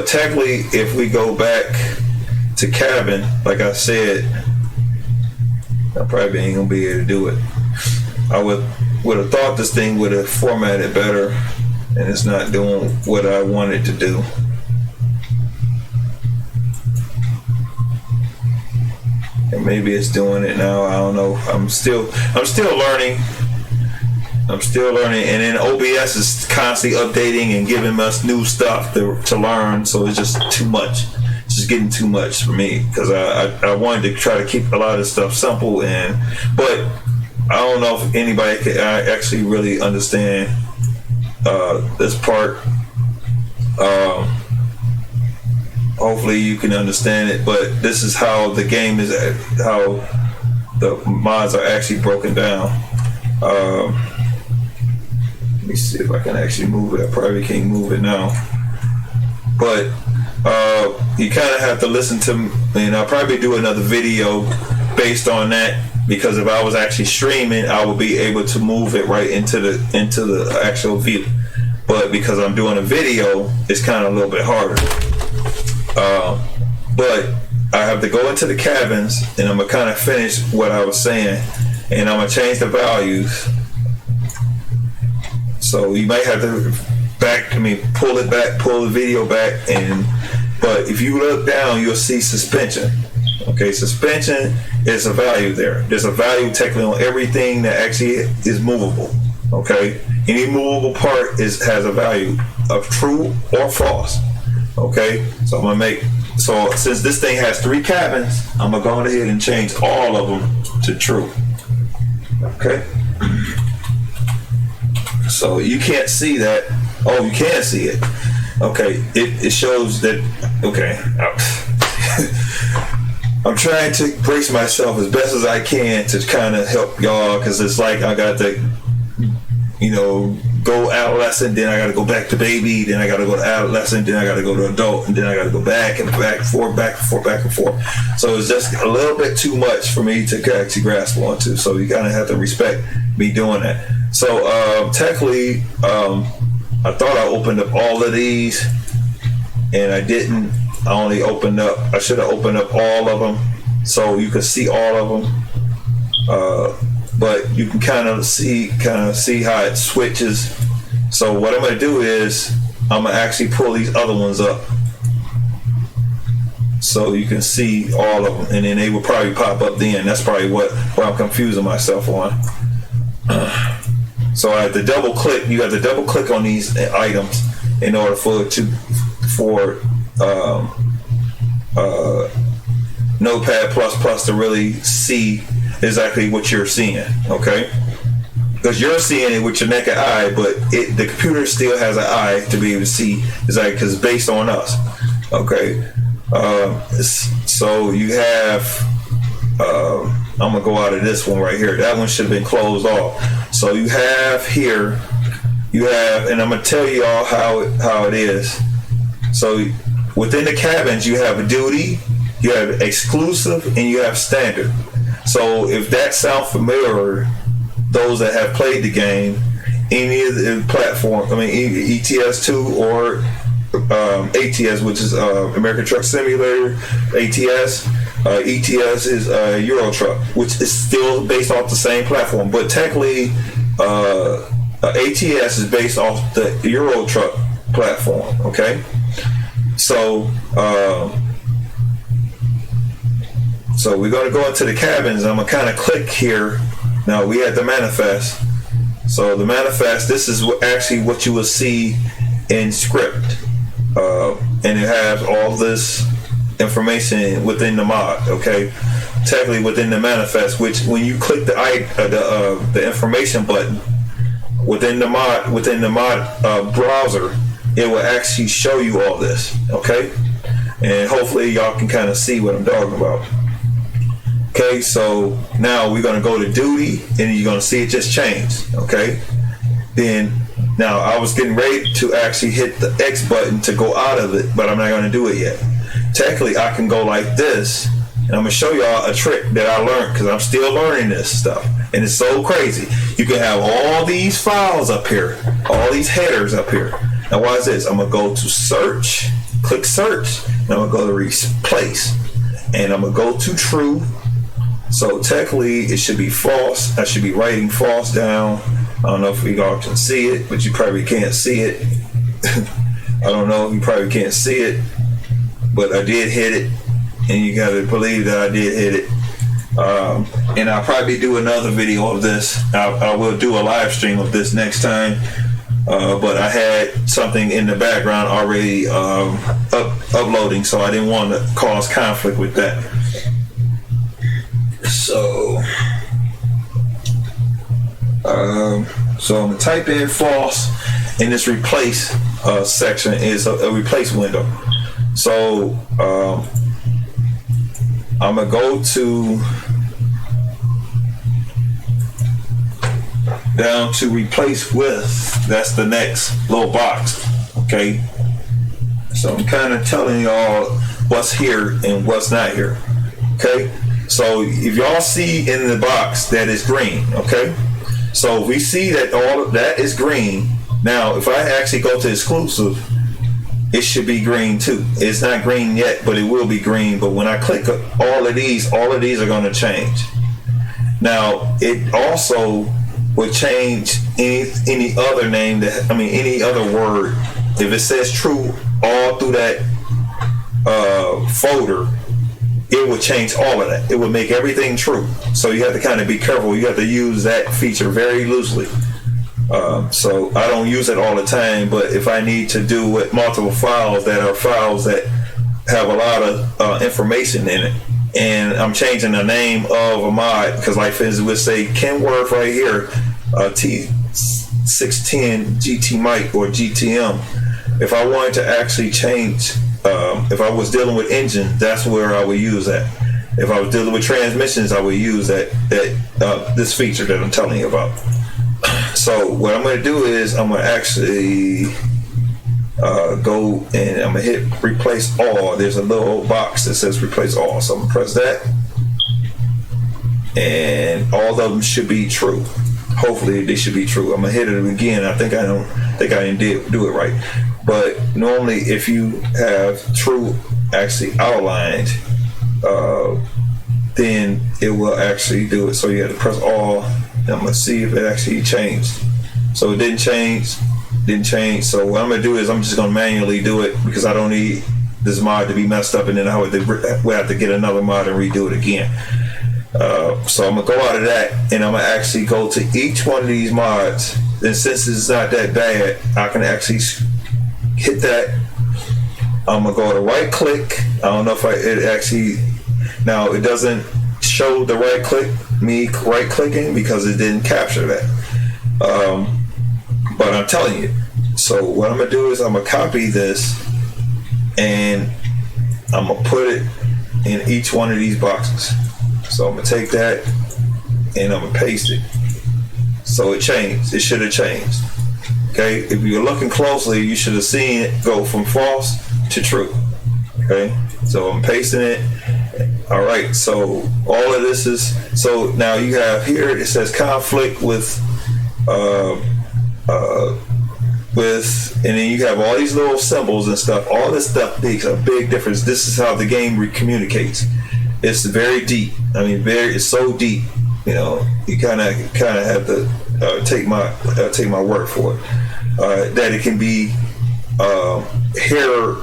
technically, if we go back to cabin, like I said, I probably ain't gonna be able to do it. I would have thought this thing would have formatted better. and it's not doing what I want it to do. And maybe it's doing it now. I don't know. I'm still learning. I'm still learning, and then OBS is constantly updating and giving us new stuff to learn. So it's just too much. It's just getting too much for me, because I wanted to try to keep a lot of stuff simple, but I don't know if anybody can actually really understand this part. Hopefully you can understand it, but this is how the game is, how the mods are actually broken down. Let me see if I can actually move it. I probably can't move it now, but you kind of have to listen to, and I'll probably do another video based on that, because if I was actually streaming, I would be able to move it right into the actual view. But because I'm doing a video, it's kind of a little bit harder. But I have to go into the cabins, and I'm gonna kind of finish what I was saying, and I'm gonna change the values. So you might have to pull it back, pull the video back, but if you look down, you'll see suspension. Okay, suspension is a value there. There's a value technically on everything that actually is movable. Okay, any movable part has a value of true or false. Okay, so I'm gonna since this thing has 3 cabins, I'm gonna go ahead and change all of them to true. Okay, so you can't see that. Oh, you can see it. Okay, it shows that. Okay, I'm trying to brace myself as best as I can to kind of help y'all, because it's like I got to, go adolescent, then I got to go back to baby, then I got to go to adolescent, then I got to go to adult, and then I got to go back and back and forth, back and forth, back and forth. So it's just a little bit too much for me to actually grasp onto. So you kind of have to respect me doing that. So technically, I thought I opened up all of these, and I didn't. I should have opened up all of them so you could see all of them. But you can kind of see how it switches. So what I'm going to do is I'm going to actually pull these other ones up so you can see all of them, and then they will probably pop up then. That's probably what I'm confusing myself on. So I have to double click. You have to double click on these items in order for Notepad++ to really see exactly what you're seeing. Okay, because you're seeing it with your naked eye, but the computer still has an eye to be able to see exactly, because it's based on us. Okay, so you have. I'm gonna go out of this one right here. That one should have been closed off. So you have here, and I'm gonna tell you all how it is. So within the cabins, you have duty, you have exclusive, and you have standard. So if that sounds familiar, those that have played the game, any of the platform, ETS2 or ATS, which is American Truck Simulator, ATS. ETS is Euro Truck, which is still based off the same platform, but technically ATS is based off the Euro Truck platform. Okay, so we're going to go into the cabins. I'm going to kind of click here. Now we had the manifest. So the manifest, this is actually what you will see in script, and it has all this information within the mod. Okay, technically within the manifest, which when you click the information button within the mod browser, it will actually show you all this. Okay, and hopefully y'all can kind of see what I'm talking about. Okay, so now we're going to go to duty, and you're going to see it just changed. Okay, then now I was getting ready to actually hit the X button to go out of it, but I'm not going to do it yet. Technically, I can go like this, and I'm going to show y'all a trick that I learned, because I'm still learning this stuff, and it's so crazy. You can have all these files up here, all these headers up here. Now, why is this? I'm going to go to search, click search, and I'm going to go to replace, and I'm going to go to true. So technically, it should be false. I should be writing false down, I don't know if you all can see it, but you probably can't see it. I don't know, you probably can't see it, but I did hit it, and you gotta believe that I did hit it. And I'll probably do another video of this. I will do a live stream of this next time, but I had something in the background already uploading, so I didn't want to cause conflict with that. So I'm gonna type in false, and this replace section is a replace window. So I'm gonna go to down to replace with. That's the next little box. Okay, so I'm kind of telling y'all what's here and what's not here. Okay, so if y'all see in the box that is green, okay, so we see that all of that is green. Now if I actually go to exclusive, it should be green too. It's not green yet, but it will be green. But when I click all of these are going to change. Now it also would change any other name any other word. If it says true all through that folder, it would change all of that. It would make everything true. So you have to kind of be careful. You have to use that feature very loosely. So I don't use it all the time, but if I need to do with multiple files that have a lot of information in it, and I'm changing the name of a mod, because like for instance, we'll say Kenworth right here, T610 GT mic or GTM. If I wanted to actually change, if I was dealing with engine, that's where I would use that. If I was dealing with transmissions, I would use this feature that I'm telling you about. So what I'm going to do is I'm going to actually go and I'm going to hit replace all. There's a little box that says replace all. So I'm going to press that, and all of them should be true. Hopefully they should be true. I'm going to hit it again. I didn't do it right. But normally if you have true actually outlined, then it will actually do it. So you have to press all. I'm gonna see if it actually changed. So it didn't change. So what I'm gonna do is I'm just gonna manually do it, because I don't need this mod to be messed up, and then we'll have to get another mod and redo it again. So I'm gonna go out of that, and I'm gonna actually go to each one of these mods. And since it's not that bad, I can actually hit that. I'm gonna go to right click. I don't know if it actually, now it doesn't show the right click, me right clicking, because it didn't capture that. But I'm telling you. So what I'm gonna do is I'm gonna copy this, and I'm gonna put it in each one of these boxes. So I'm gonna take that and I'm gonna paste it. So it changed. It should have changed. Okay, if you're looking closely, you should have seen it go from false to true. Okay, so I'm pasting it. All right, so all of this is, so now you have here, it says conflict with, and then you have all these little symbols and stuff. All this stuff makes a big difference. This is how the game communicates. It's very deep. I mean, it's so deep. You know, you kind of have to take my word for it. That it can be hair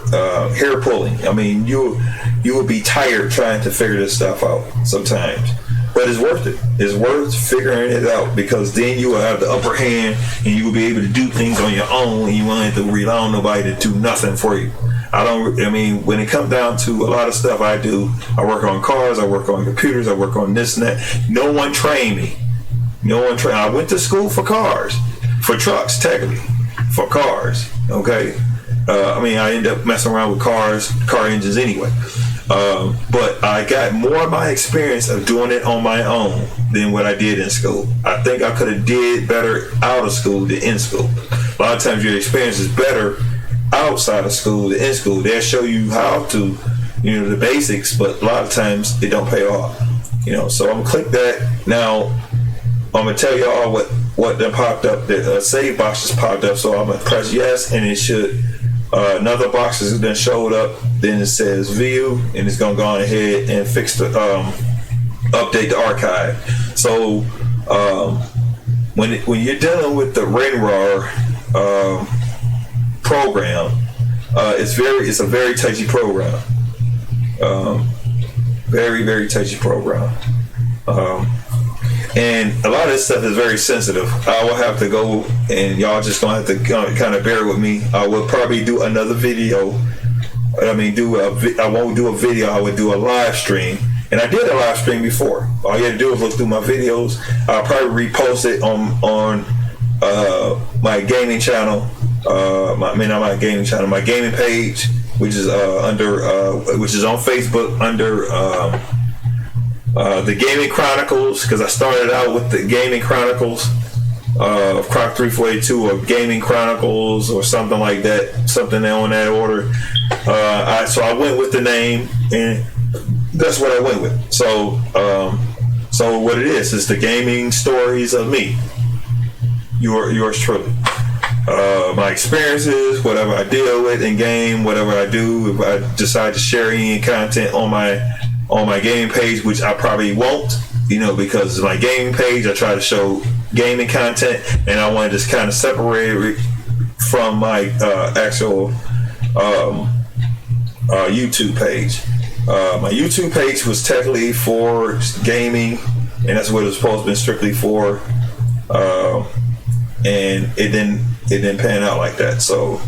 pulling. I mean, you will be tired trying to figure this stuff out sometimes, but it's worth it. It's worth figuring it out, because then you will have the upper hand, and you will be able to do things on your own, and you won't have to rely on nobody to do nothing for you. I mean, when it comes down to a lot of stuff I do, I work on cars, I work on computers, I work on this and that. No one trained me. I went to school for cars, for trucks, technically, for cars. Okay. I mean, I ended up messing around with car engines anyway. But I got more of my experience of doing it on my own than what I did in school. I think I could have did better out of school than in school. A lot of times your experience is better outside of school than in school. They'll show you how to, the basics, but a lot of times it don't pay off. So I'm gonna click that. Now I'm gonna tell y'all what that popped up. The save box just popped up, so I'm gonna press yes, and it should. Another box has then showed up. Then it says view, and it's gonna go on ahead and fix the update the archive. So when you're dealing with the WinRAR program, it's a very touchy program. Very, very touchy program. And a lot of this stuff is very sensitive. I will have to go, and y'all just gonna have to kind of bear with me. I will probably do another video. I won't do a video. I would do a live stream, and I did a live stream before. All you had to do is look through my videos. I'll probably repost it on my gaming channel. My gaming page, which is which is on Facebook under the Gaming Chronicles, because I started out with the Gaming Chronicles of CROC 342 or Gaming Chronicles or something like that, something on that order. So I went with the name, and that's what I went with. So what it is the gaming stories of me, yours truly. My experiences, whatever I deal with in game, whatever I do, if I decide to share any content on my gaming page, which I probably won't, because my gaming page, I try to show gaming content, and I want to just kind of separate it from my actual YouTube page. My YouTube page was technically for gaming, and that's what it was supposed to be strictly for, and it didn't pan out like that. So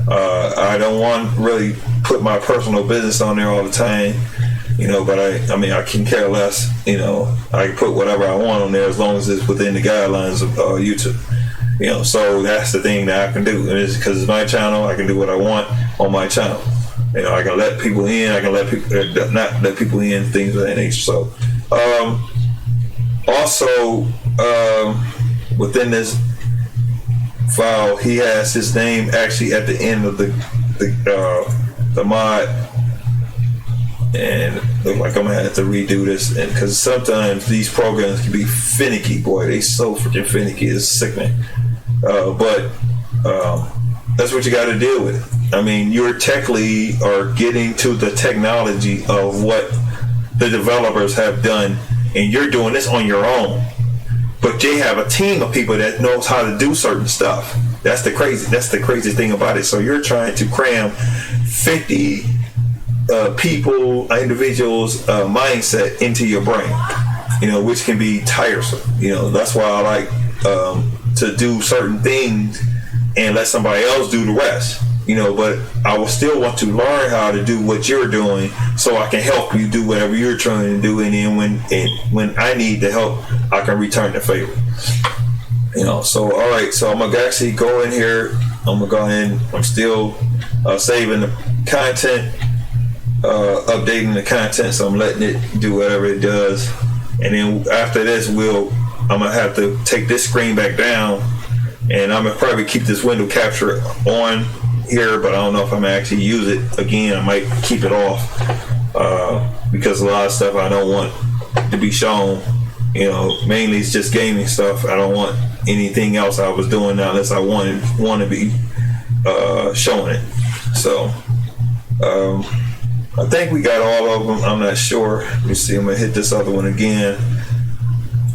I don't want to really put my personal business on there all the time, but I can care less. I can put whatever I want on there as long as it's within the guidelines of YouTube. So that's the thing that I can do. And it's because it's my channel, I can do what I want on my channel. I can let people in, I can let people not let people in, things of that nature. So also within this file, he has his name actually at the end of the mod, and look like I'm gonna have to redo this, and because sometimes these programs can be finicky, boy, they so freaking finicky, it's sickening. But that's what you got to deal with. You're tech lead or getting to the technology of what the developers have done, and you're doing this on your own. But they have a team of people that knows how to do certain stuff. That's the crazy thing about it. So you're trying to cram 50 individuals mindset into your brain, which can be tiresome. That's why I like to do certain things and let somebody else do the rest. But I will still want to learn how to do what you're doing, so I can help you do whatever you're trying to do. And then when I need the help, I can return the favor. So all right. So I'm gonna actually go in here. I'm gonna go ahead. I'm still saving the content, updating the content. So I'm letting it do whatever it does. And then after this, I'm gonna have to take this screen back down, and I'm gonna probably keep this window capture on here, but I don't know if I'm gonna actually use it again. I might keep it off because a lot of stuff I don't want to be shown. Mainly it's just gaming stuff. I don't want anything else I was doing now unless I want to be showing it. So I think we got all of them. I'm not sure. Let me see. I'm gonna hit this other one again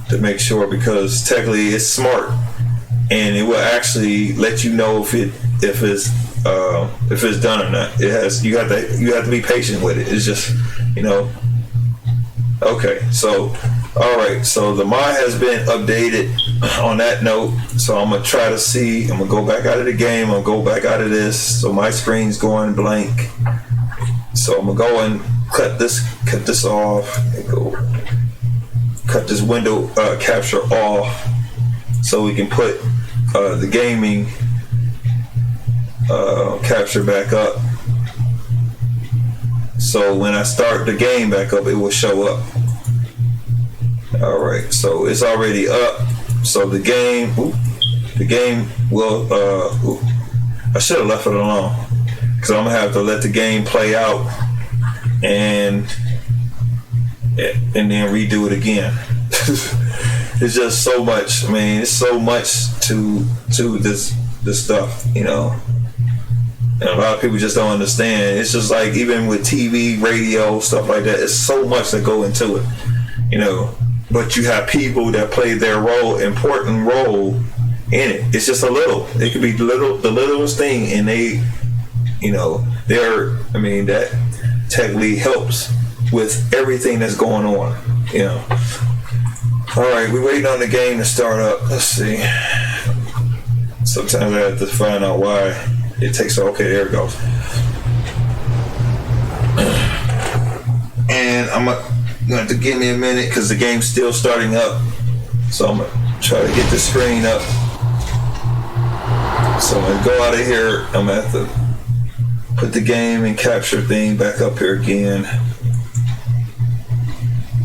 to make sure, because technically it's smart, and it will actually let you know if it's done or not. It has. You have to be patient with it. It's just Okay. So all right. So the mod has been updated. On that note, so I'm gonna try to see. I'm gonna go back out of the game. I'm gonna go back out of this. So my screen's going blank. So I'm gonna go and cut this off. And go cut this window capture off, so we can put the gaming capture back up. So when I start the game back up, it will show up. All right, so it's already up. So the game will. I should have left it alone, because I'm gonna have to let the game play out and then redo it again. It's just so much. It's so much to this stuff, And a lot of people just don't understand. It's just like even with TV, radio, stuff like that. It's so much that go into it, but you have people that play their important role in it. It's just a little. It could be the littlest thing, and they, that technically helps with everything that's going on. All right, we're waiting on the game to start up. Let's see. Sometimes I have to find out why it takes. Okay, there it goes. And I'm gonna have to give me a minute because the game's still starting up. So I'm gonna try to get the screen up. So I'm gonna go out of here. I'm gonna have to put the game and capture thing back up here again.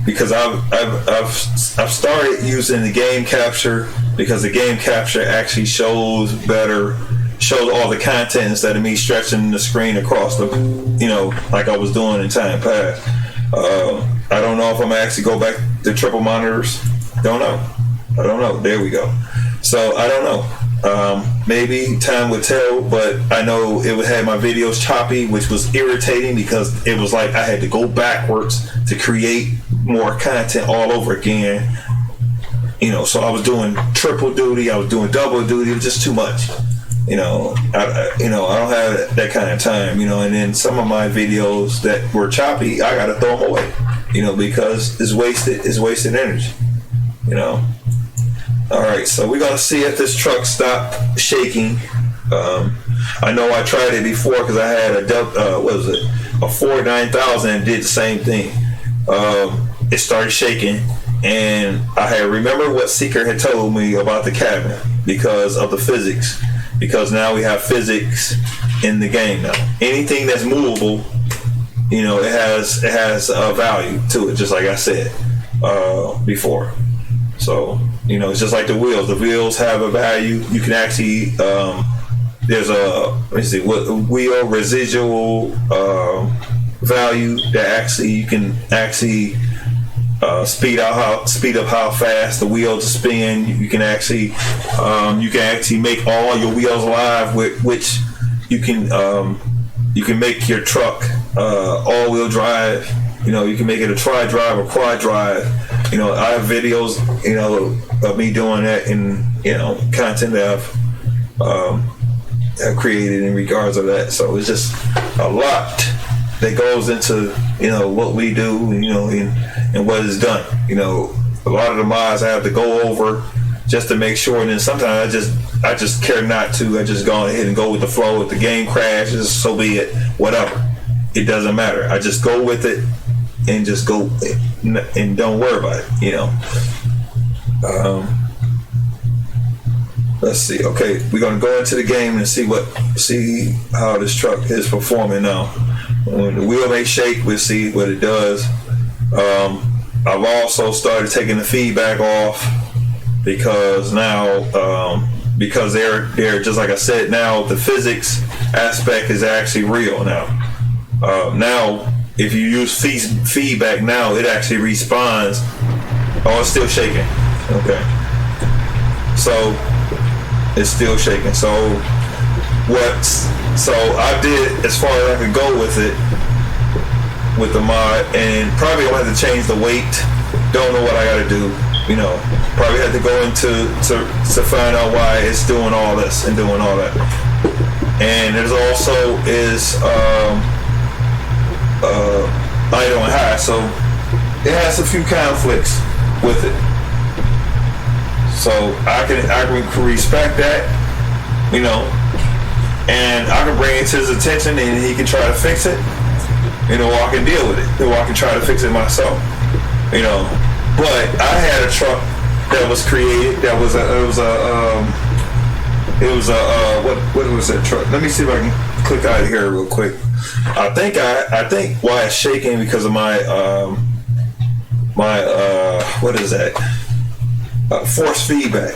Because I've started using the game capture, because the game capture actually shows all the content instead of me stretching the screen across the, like I was doing in time past. I don't know if I'm gonna actually go back to triple monitors. I don't know. There we go. So I don't know. Maybe time would tell, but I know it would have my videos choppy, which was irritating because it was like I had to go backwards to create more content all over again. So I was doing triple duty, I was doing double duty. It was just too much. I don't have that kind of time. And then some of my videos that were choppy, I gotta throw them away. Because it's wasted energy. All right, so we're gonna see if this truck stopped shaking. I know I tried it before because I had a Ford 9000 and did the same thing. It started shaking, and I had remembered what Seeker had told me about the cabinet because of the physics. Because now we have physics in the game now. Anything that's movable, it has a value to it, just like I said before. So, it's just like the wheels. The wheels have a value. You can actually, there's wheel residual value that actually you can actually speed up how fast the wheels spin. You can actually make all your wheels alive, with which you can make your truck all-wheel drive. You can make it a tri-drive or quad-drive. I have videos, of me doing that, and content that I've created in regards of that. So it's just a lot that goes into what we do, and what is done. A lot of the mods I have to go over just to make sure, and then sometimes I just care not to. I just go ahead and go with the flow. If the game crashes, so be it. Whatever, it doesn't matter. I just go with it and just go and don't worry about it. Let's see. Okay, we're gonna go into the game and see how this truck is performing now. When the wheel may shake, we'll see what it does. I've also started taking the feedback off because now, because they're just like I said. Now the physics aspect is actually real now. Now, if you use feedback now, it actually responds. Oh, it's still shaking. Okay, so it's still shaking. So I did as far as I could go with it, with the mod, and probably I'll have to change the weight. Don't know what I got to do. Probably have to go into to find out why it's doing all this and doing all that. And there's also idle and high, so it has a few conflicts with it. So I can respect that, and I can bring it to his attention, and he can try to fix it. Or I can deal with it, or I can try to fix it myself. But I had a truck that was created. What was that truck? Let me see if I can click out of here real quick. I think why it's shaking because of my what is that? Force feedback.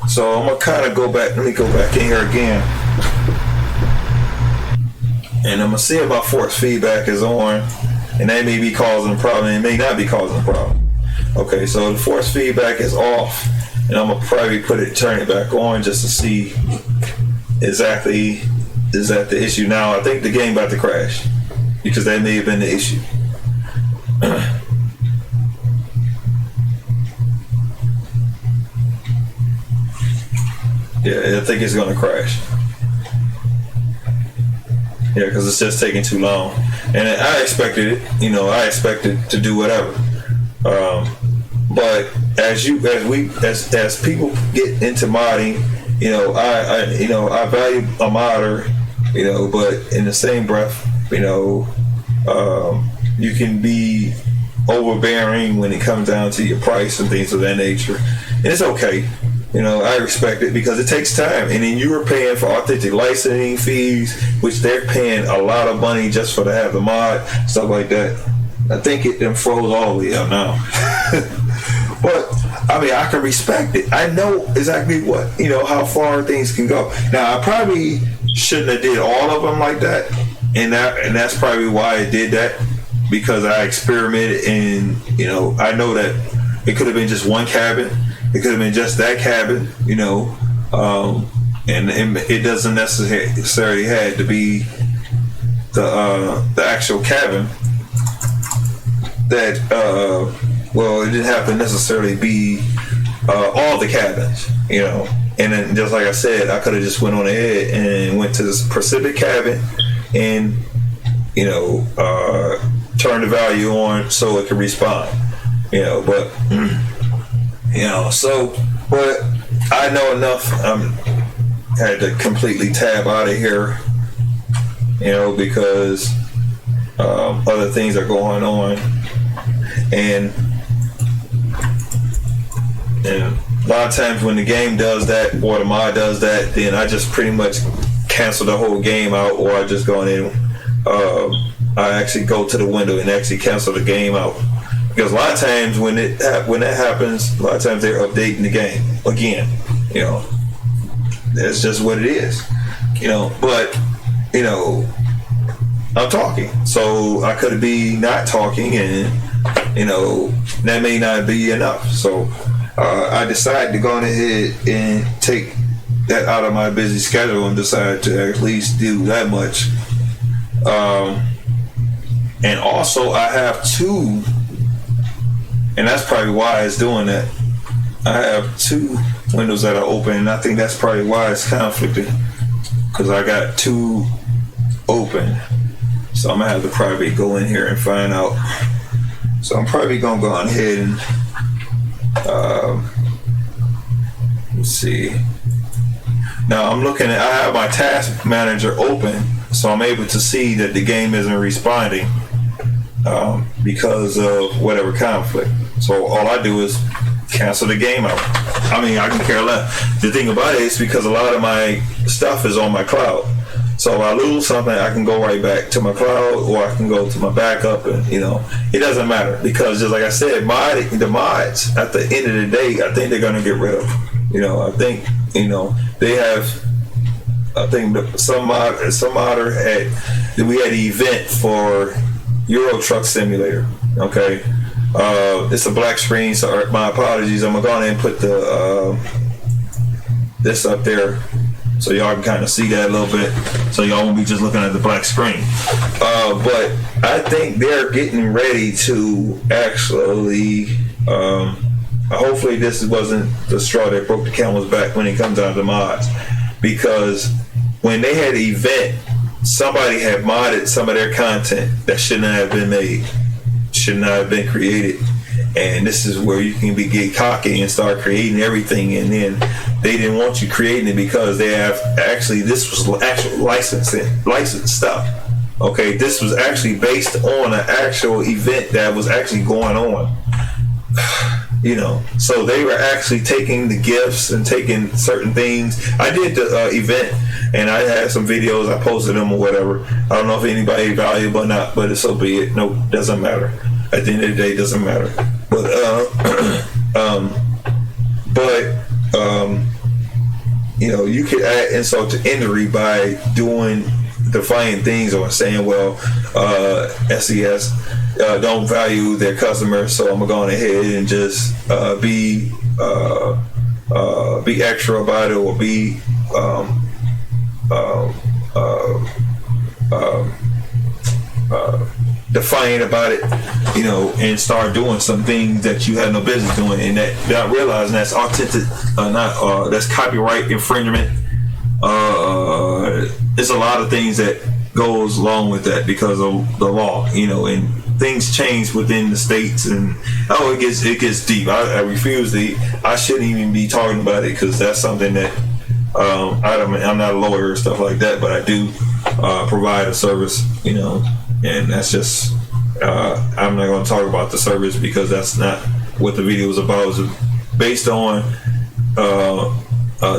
So I'm gonna kind of go back. Let me go back in here again, and I'm gonna see if my force feedback is on, and that may be causing a problem. It may not be causing a problem. Okay, so the force feedback is off, and I'm gonna probably turn it back on just to see exactly. Is that the issue? Now I think the game about to crash because that may have been the issue. Yeah, I think it's gonna crash. Yeah, because it's just taking too long, and I expected it. I expected to do whatever. But as people get into modding, I value a modder, but in the same breath, you can be overbearing when it comes down to your price and things of that nature, and it's okay. I respect it because it takes time, and then you are paying for authentic licensing fees, which they're paying a lot of money just for to have the mod, stuff like that. I think it then froze all the way up now. But I mean, I can respect it. I know exactly what how far things can go. Now, I probably shouldn't have did all of them like that, and that's probably why I did that, because I experimented, and I know that it could have been just one cabin. It could have been just that cabin, and it doesn't necessarily have to be the actual cabin. That it didn't have to necessarily be all the cabins, And then, just like I said, I could have just went on ahead and went to this specific cabin and turned the value on so it could respawn, But but I know enough. Had to completely tab out of here, because other things are going on, and a lot of times when the game does that or the mod does that, then I just pretty much cancel the whole game out, or I just go in. I actually go to the window and actually cancel the game out. Because a lot of times when that happens, a lot of times they're updating the game again. That's just what it is. But I'm talking, so I could be not talking, and that may not be enough. So I decided to go ahead and take that out of my busy schedule and decide to at least do that much. And also, I have two. And that's probably why it's doing that. I have two windows that are open, and I think that's probably why it's conflicting, because I got two open. So I'm gonna have to probably go in here and find out. So I'm probably gonna go on ahead and let's see. Now I'm looking at, I have my task manager open, so I'm able to see that the game isn't responding because of whatever conflict. So all I do is cancel the game out. I mean, I can care less. The thing about it is because a lot of my stuff is on my cloud. So if I lose something, I can go right back to my cloud, or I can go to my backup, and it doesn't matter, because just like I said, the mods at the end of the day, I think they're gonna get rid of. I think they have. I think some modder we had an event for Euro Truck Simulator. Okay, it's a black screen, so my apologies. I'm gonna go ahead and put this up there so y'all can kind of see that a little bit, so y'all won't be just looking at the black screen. But I think they're getting ready to actually. Hopefully, this wasn't the straw that broke the camel's back when it comes down to mods, because when they had an event, somebody had modded some of their content that should not have been made, should not have been created. And this is where you can get cocky and start creating everything, and then they didn't want you creating it because they have this was actual licensed stuff. Okay, this was actually based on an actual event that was actually going on. So they were actually taking the gifts and taking certain things. I did the event, and I had some videos. I posted them or whatever. I don't know if anybody valuable or not, but it's so be it. No, doesn't matter. At the end of the day, it doesn't matter. But you could add insult to injury by defining things or saying, well, SES don't value their customers, so I'm going ahead and just be extra about it, or be defiant about it, you know, and start doing some things that you had no business doing, and that not realizing that's authentic, that's copyright infringement. There's a lot of things that goes along with that because of the law, you know, and things change within the states, and it gets deep. I refuse to. I shouldn't even be talking about it because that's something that I'm not a lawyer or stuff like that, but I do provide a service, you know, and that's just I'm not going to talk about the service because that's not what the video is about. It's based on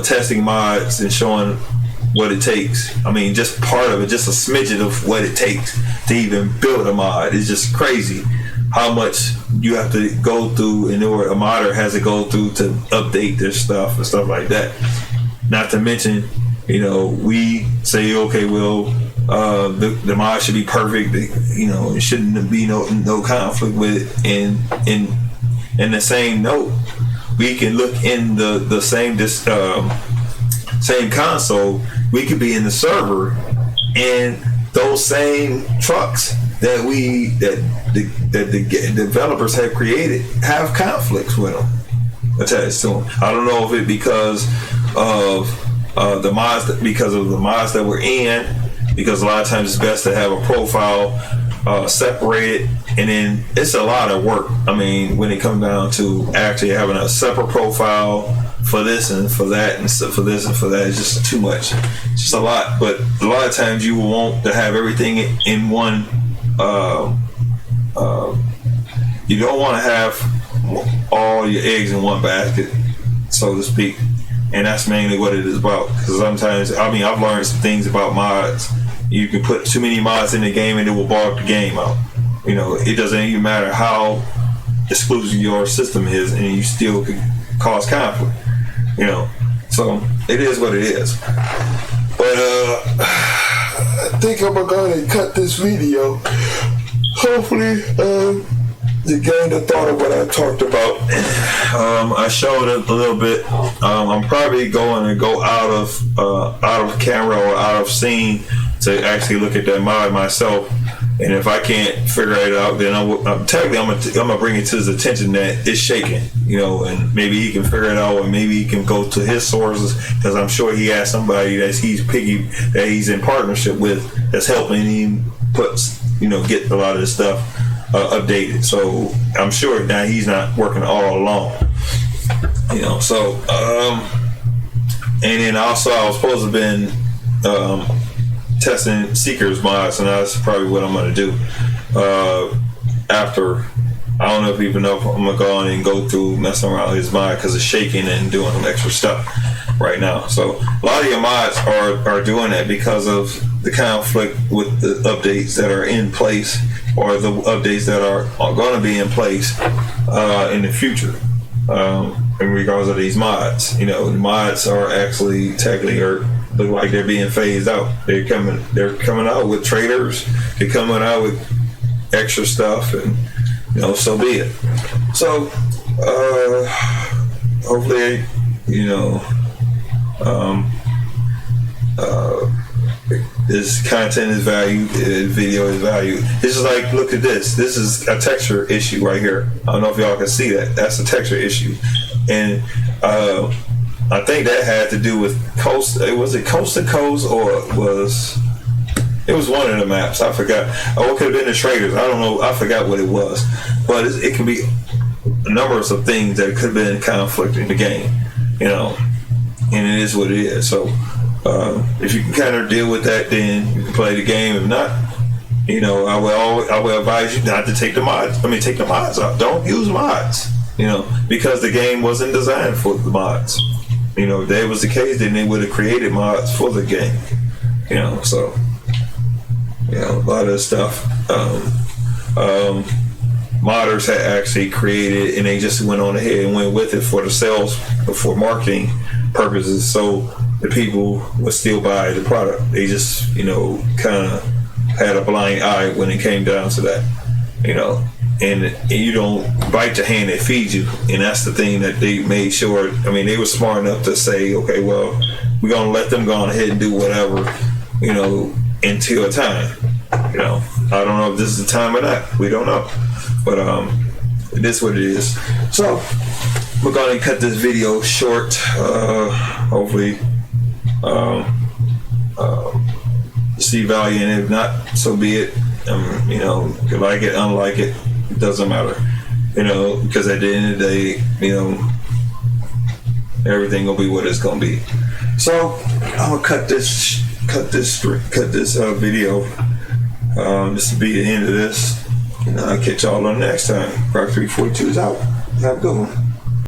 testing mods and showing what it takes. I mean, just part of it, just a smidgen of what it takes to even build a mod. It's just crazy how much you have to go through in order a modder has to go through to update their stuff and stuff like that. Not to mention, you know, we say, okay, well, the mod should be perfect. You know, it shouldn't be no conflict with it. And in the same note, we can look in the same console. We could be in the server, and those same trucks that the developers have created have conflicts with them attached to them. I don't know if it because of the mods that we're in, because a lot of times it's best to have a profile separated, and then it's a lot of work. I mean, when it comes down to actually having a separate profile for this and for that and for this and for that, it's just too much. It's just a lot. But a lot of times you will want to have everything in one. You don't want to have all your eggs in one basket, so to speak. And that's mainly what it is about. Because sometimes, I mean, I've learned some things about mods. You can put too many mods in the game and it will bog the game out. You know, it doesn't even matter how exclusive your system is, and you still can cause conflict. You know, so it is what it is. But I think I'm gonna cut this video. Hopefully, you gained a thought of what I talked about. I showed it a little bit. I'm probably going to go out of camera or out of scene to actually look at that mod myself. And if I can't figure it out, then I'm gonna bring it to his attention that it's shaking, you know, and maybe he can figure it out, or maybe he can go to his sources, because I'm sure he has somebody that he's in partnership with that's helping him get a lot of this stuff updated. So I'm sure now he's not working all alone, you know. So and then also I was supposed to have been testing Seeker's mods, and that's probably what I'm going to do after. I don't know if I'm going to go on and go through messing around with his mod because it's shaking and doing some extra stuff right now. So a lot of your mods are doing that because of the conflict with the updates that are in place, or the updates that are going to be in place in the future in regards to these mods. You know, the mods are actually technically look like they're being phased out. They're coming out with traders. They're coming out with extra stuff, and you know, so be it. So hopefully, you know, this content is valued, video is valued. This is like, look at this. This is a texture issue right here. I don't know if y'all can see that. That's a texture issue, and I think that had to do with Coast. Was it Coast to Coast, or it was one of the maps? I forgot. Oh, it could have been the traders. I don't know. I forgot what it was. But it can be a number of things that could have been conflict in the game, you know. And it is what it is. So if you can kind of deal with that, then you can play the game. If not, you know, I will advise you not to take the mods. Take the mods out. Don't use mods, you know, because the game wasn't designed for the mods. You know, if that was the case, then they would have created mods for the game. You know, so you know, a lot of this stuff modders had actually created, and they just went on ahead and went with it for the sales, for marketing purposes, so the people would still buy the product. They just, you know, kind of had a blind eye when it came down to that, you know. And you don't bite the hand that feeds you, and that's the thing that they made sure. I mean, they were smart enough to say, okay, well, we're gonna let them go on ahead and do whatever, you know, until a time, you know. I don't know if this is the time or not. We don't know, but it is what it is. So we're gonna cut this video short. Hopefully, see value in it. If not, so be it. You know, you like it, unlike it, it doesn't matter. You know, because at the end of the day, you know, everything gonna be what it's gonna be. So I'm gonna cut this video. This will be the end of this. You know, I'll catch y'all on the next time. CROC 342 is out. Have a good one.